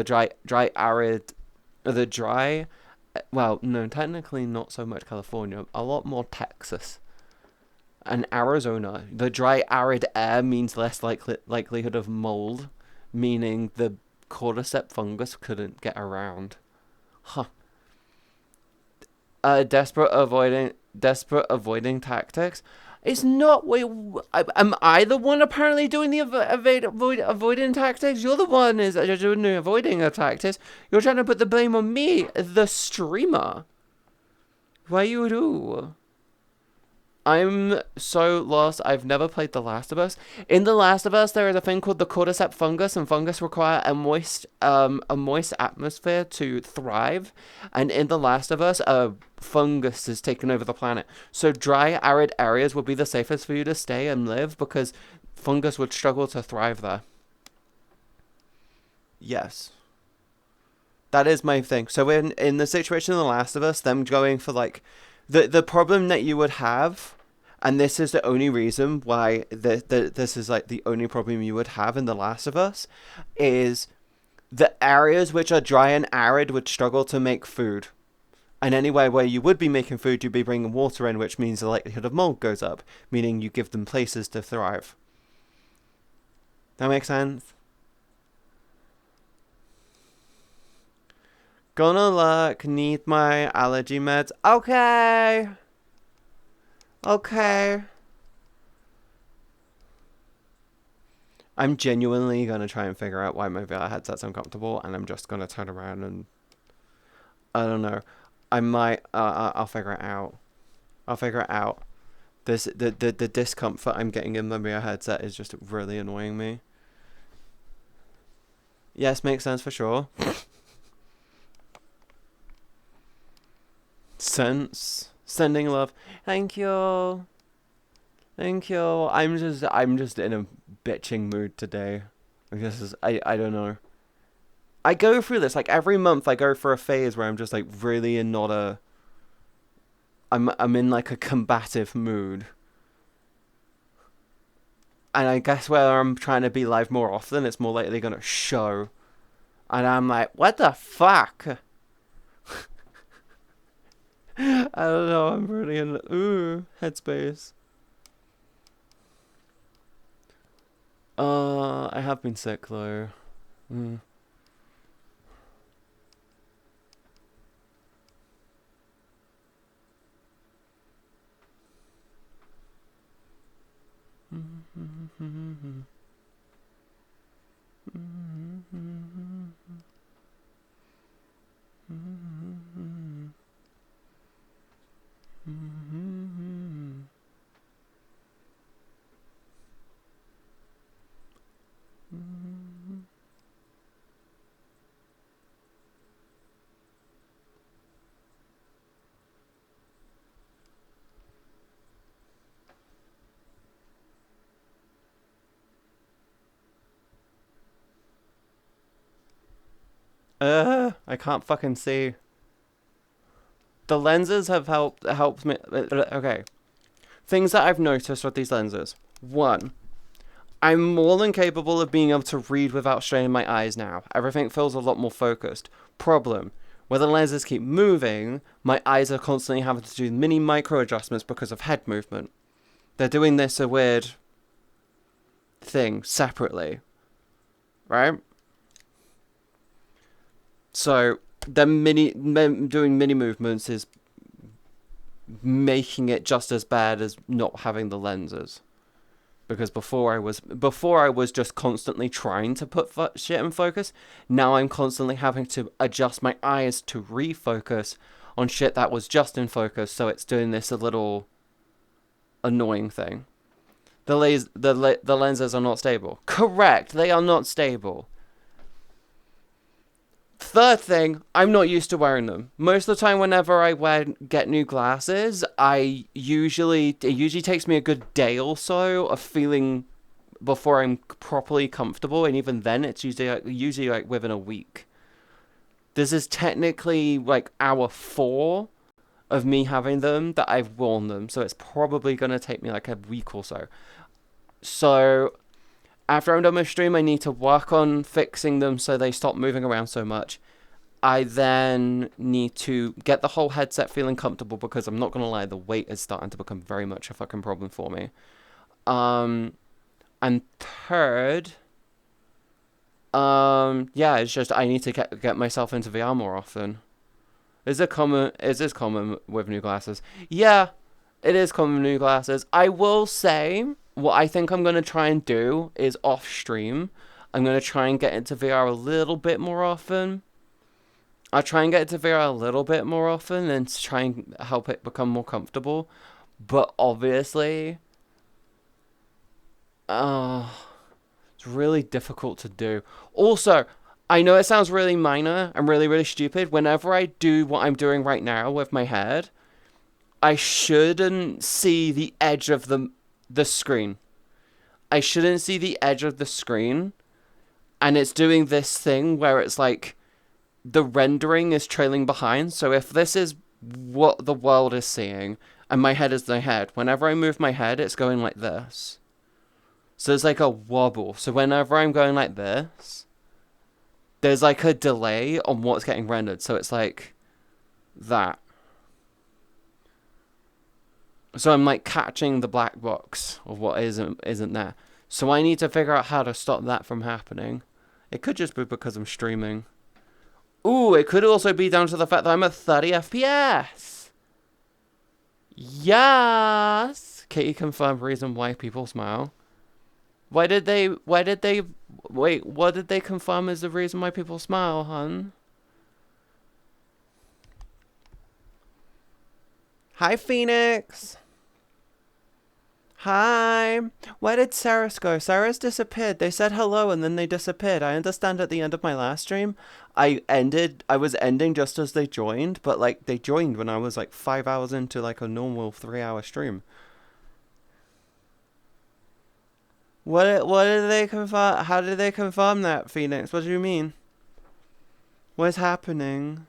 well, no, technically not so much California. A lot more Texas. And Arizona, the dry, arid air means less likelihood of mold, meaning the cordyceps fungus couldn't get around. Huh. Desperate avoiding tactics. It's not. Wait, am I the one apparently doing the avoiding tactics? You're the one you're doing the avoiding tactics. You're trying to put the blame on me, the streamer. Why you do? I'm so lost. I've never played The Last of Us. In The Last of Us, there is a thing called the cordyceps fungus, and fungus require a moist atmosphere to thrive. And in The Last of Us, a fungus is taking over the planet. So dry, arid areas would be the safest for you to stay and live because fungus would struggle to thrive there. Yes. That is my thing. So in the situation of The Last of Us, them going for like the problem that you would have, and this is the only reason why this is like the only problem you would have in The Last of Us, is the areas which are dry and arid would struggle to make food. And anywhere where you would be making food, you'd be bringing water in, which means the likelihood of mold goes up, meaning you give them places to thrive. That makes sense? Gonna look, need my allergy meds. Okay. Okay. I'm genuinely gonna try and figure out why my VR headset's uncomfortable, and I'm just gonna turn around and... I don't know. I might... I'll figure it out. I'll figure it out. The discomfort I'm getting in the VR headset is just really annoying me. Yes, makes sense for sure. Sending love. Thank you. Thank you. I'm just in a bitching mood today. I don't know. I go through this like every month. I go for a phase where I'm just like really in not a... I'm in like a combative mood. And I guess where I'm trying to be live more often, it's more likely gonna show. And I'm like, what the fuck? I don't know, I'm really in the headspace. I have been sick though. I can't fucking see. The lenses have helped me. Okay. Things that I've noticed with these lenses. One, I'm more than capable of being able to read without straining my eyes now. Everything feels a lot more focused. Problem, where the lenses keep moving, my eyes are constantly having to do mini micro adjustments because of head movement. They're doing this a weird thing separately. Right? So, them doing mini movements is making it just as bad as not having the lenses. Because before I was just constantly trying to put shit in focus. Now I'm constantly having to adjust my eyes to refocus on shit that was just in focus. So it's doing this a little annoying thing. The lenses are not stable. Correct, they are not stable. Third thing, I'm not used to wearing them. Most of the time whenever I get new glasses, it usually takes me a good day or so of feeling before I'm properly comfortable, and even then it's usually like within a week. This is technically like hour 4 of me having them that I've worn them, so it's probably going to take me like a week or so. So after I'm done with stream, I need to work on fixing them so they stop moving around so much. I then need to get the whole headset feeling comfortable because I'm not going to lie, the weight is starting to become very much a fucking problem for me. And third, yeah, it's just I need to get myself into VR more often. Is this common with new glasses? Yeah, it is common with new glasses. I will say, what I think I'm going to try and do is off stream, I'm going to try and get into VR a little bit more often. I'll try and get into VR a little bit more often and try and help it become more comfortable. But obviously, it's really difficult to do. Also, I know it sounds really minor and really, really stupid. Whenever I do what I'm doing right now with my head, I shouldn't see the edge of the screen. I shouldn't see the edge of the screen. And it's doing this thing where it's like the rendering is trailing behind. So if this is what the world is seeing and my head is the head, whenever I move my head, it's going like this. So there's like a wobble. So whenever I'm going like this, there's like a delay on what's getting rendered. So it's like that. So I'm like catching the black box of what isn't there. So I need to figure out how to stop that from happening. It could just be because I'm streaming. Ooh, it could also be down to the fact that I'm at 30 FPS. Yes. Katie confirmed reason why people smile. Wait, what did they confirm is the reason why people smile, hun? Hi, Phoenix. Hi. Where did Sarah's go? Sarah's disappeared. They said hello and then they disappeared. I understand at the end of my last stream, I was ending just as they joined, but like they joined when I was like 5 hours into like a normal 3-hour stream. What did they confirm? How did they confirm that, Phoenix? What do you mean? What is happening?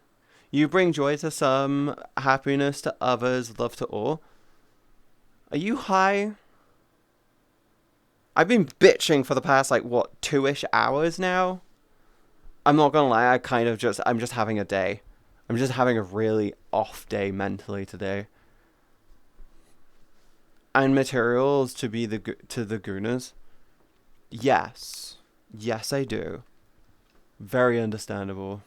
You bring joy to some, happiness to others, love to all. Are you high? I've been bitching for the past, like, what, 2-ish hours now? I'm not gonna lie, I'm just having a day. I'm just having a really off day mentally today. And materials to be the Gooners? Yes. Yes, I do. Very understandable.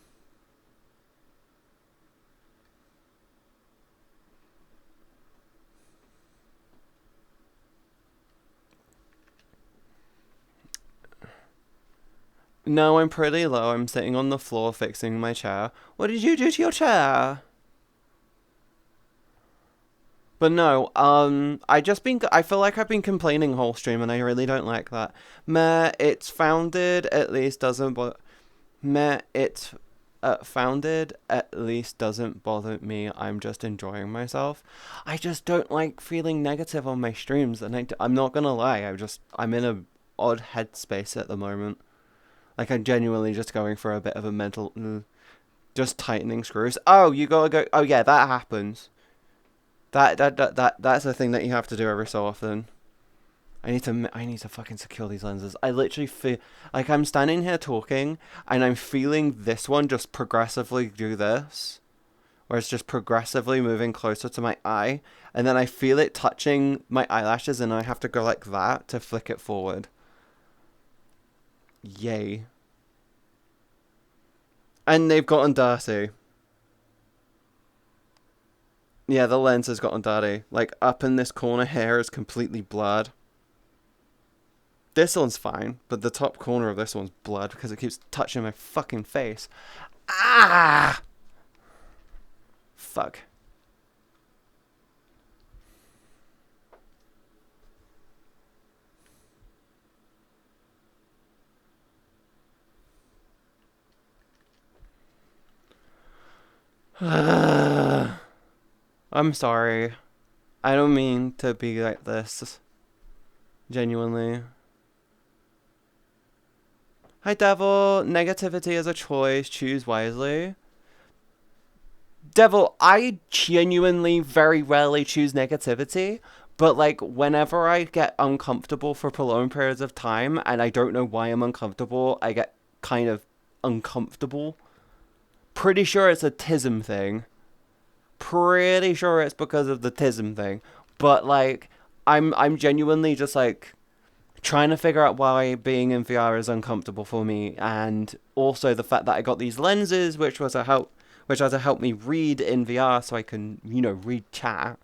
No, I'm pretty low. I'm sitting on the floor fixing my chair. What did you do to your chair? But no, I feel like I've been complaining whole stream and I really don't like that. Meh, it's founded at least doesn't bother. Meh, it's founded at least doesn't bother me. I'm just enjoying myself. I just don't like feeling negative on my streams, and I'm not gonna lie. I'm in a odd headspace at the moment. Like I'm genuinely just going for a bit of a mental, just tightening screws. Oh, you gotta go. Oh yeah, that happens. That's a thing that you have to do every so often. I need to fucking secure these lenses. I literally feel like I'm standing here talking and I'm feeling this one just progressively do this, where it's just progressively moving closer to my eye, and then I feel it touching my eyelashes and I have to go like that to flick it forward. Yay. And they've gotten dirty. Yeah, the lens has gotten dirty. Like, up in this corner here is completely blurred. This one's fine, but the top corner of this one's blurred because it keeps touching my fucking face. Ah! Fuck. I'm sorry. I don't mean to be like this. Genuinely. Hi, Devil. Negativity is a choice. Choose wisely. Devil, I genuinely very rarely choose negativity. But, like, whenever I get uncomfortable for prolonged periods of time, and I don't know why I'm uncomfortable, I get kind of uncomfortable. Pretty sure it's a tism thing. Pretty sure it's because of the tism thing. But, like, I'm genuinely just, like, trying to figure out why being in VR is uncomfortable for me, and also the fact that I got these lenses, which are to help me read in VR, so I can, read chat,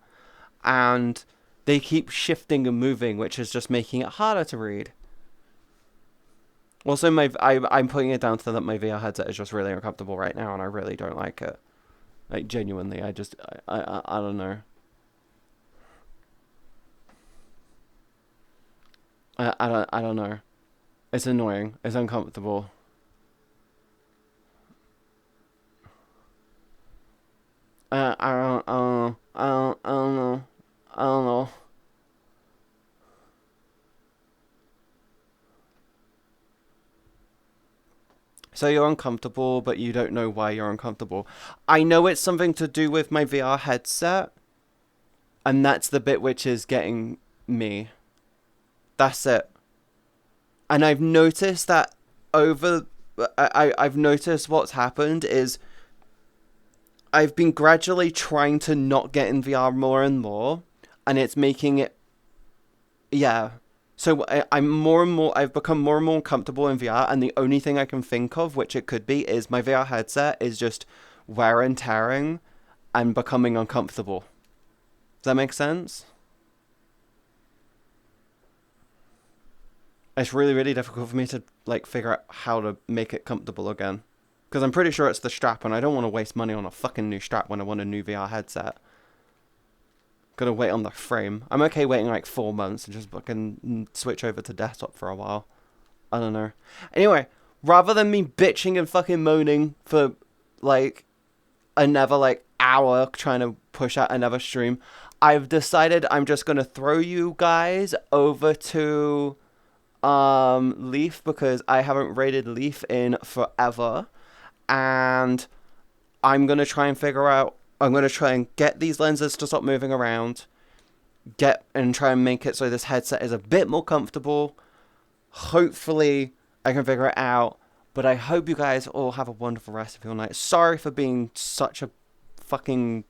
and they keep shifting and moving, which is just making it harder to read. Also, I'm putting it down to that my VR headset is just really uncomfortable right now, and I really don't like it. Like, genuinely, I don't know. I don't know. It's annoying. It's uncomfortable. I don't know. I don't know. So you're uncomfortable, but you don't know why you're uncomfortable. I know it's something to do with my VR headset, and that's the bit which is getting me. That's it. And I've noticed that over... I've noticed what's happened is I've been gradually trying to not get in VR more and more, and it's making it... Yeah. So I'm more and more... I've become more and more comfortable in VR, and the only thing I can think of, which it could be, is my VR headset is just wear and tearing and becoming uncomfortable. Does that make sense? It's really, really difficult for me to, like, figure out how to make it comfortable again. Because I'm pretty sure it's the strap, and I don't want to waste money on a fucking new strap when I want a new VR headset. Gotta wait on the frame. I'm okay waiting like 4 months and just fucking switch over to desktop for a while. I don't know. Anyway, rather than me bitching and fucking moaning for, like, another, like, hour trying to push out another stream, I've decided I'm just gonna throw you guys over to Leaf, because I haven't rated Leaf in forever, and I'm gonna try and figure out... I'm gonna try and get these lenses to stop moving around, and try and make it so this headset is a bit more comfortable. Hopefully I can figure it out, but I hope you guys all have a wonderful rest of your night. Sorry for being such a fucking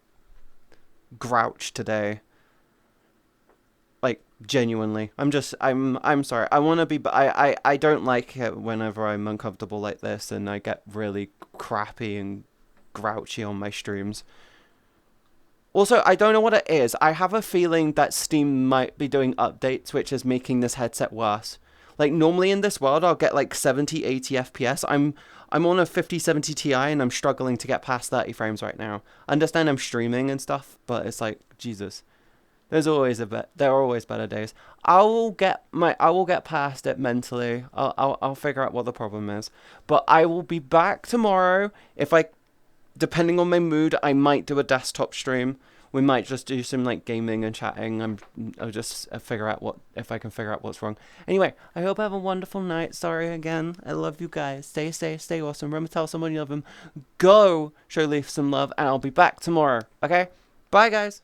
grouch today. Like, genuinely. I'm sorry. I want to be... I don't like it whenever I'm uncomfortable like this, and I get really crappy and grouchy on my streams. Also, I don't know what it is. I have a feeling that Steam might be doing updates, which is making this headset worse. Like, normally in this world, I'll get like 70, 80 FPS. I'm on a 5070 Ti, and I'm struggling to get past 30 frames right now. I understand I'm streaming and stuff, but it's like, Jesus. There are always better days. I will get past it mentally. I'll figure out what the problem is. But I will be back tomorrow. Depending on my mood, I might do a desktop stream. We might just do some like gaming and chatting. I'll just figure out if I can figure out what's wrong. Anyway, I hope I have a wonderful night. Sorry again. I love you guys. Stay safe, stay awesome. Remember to tell someone you love them. Go show Leaf some love, and I'll be back tomorrow. Okay? Bye, guys.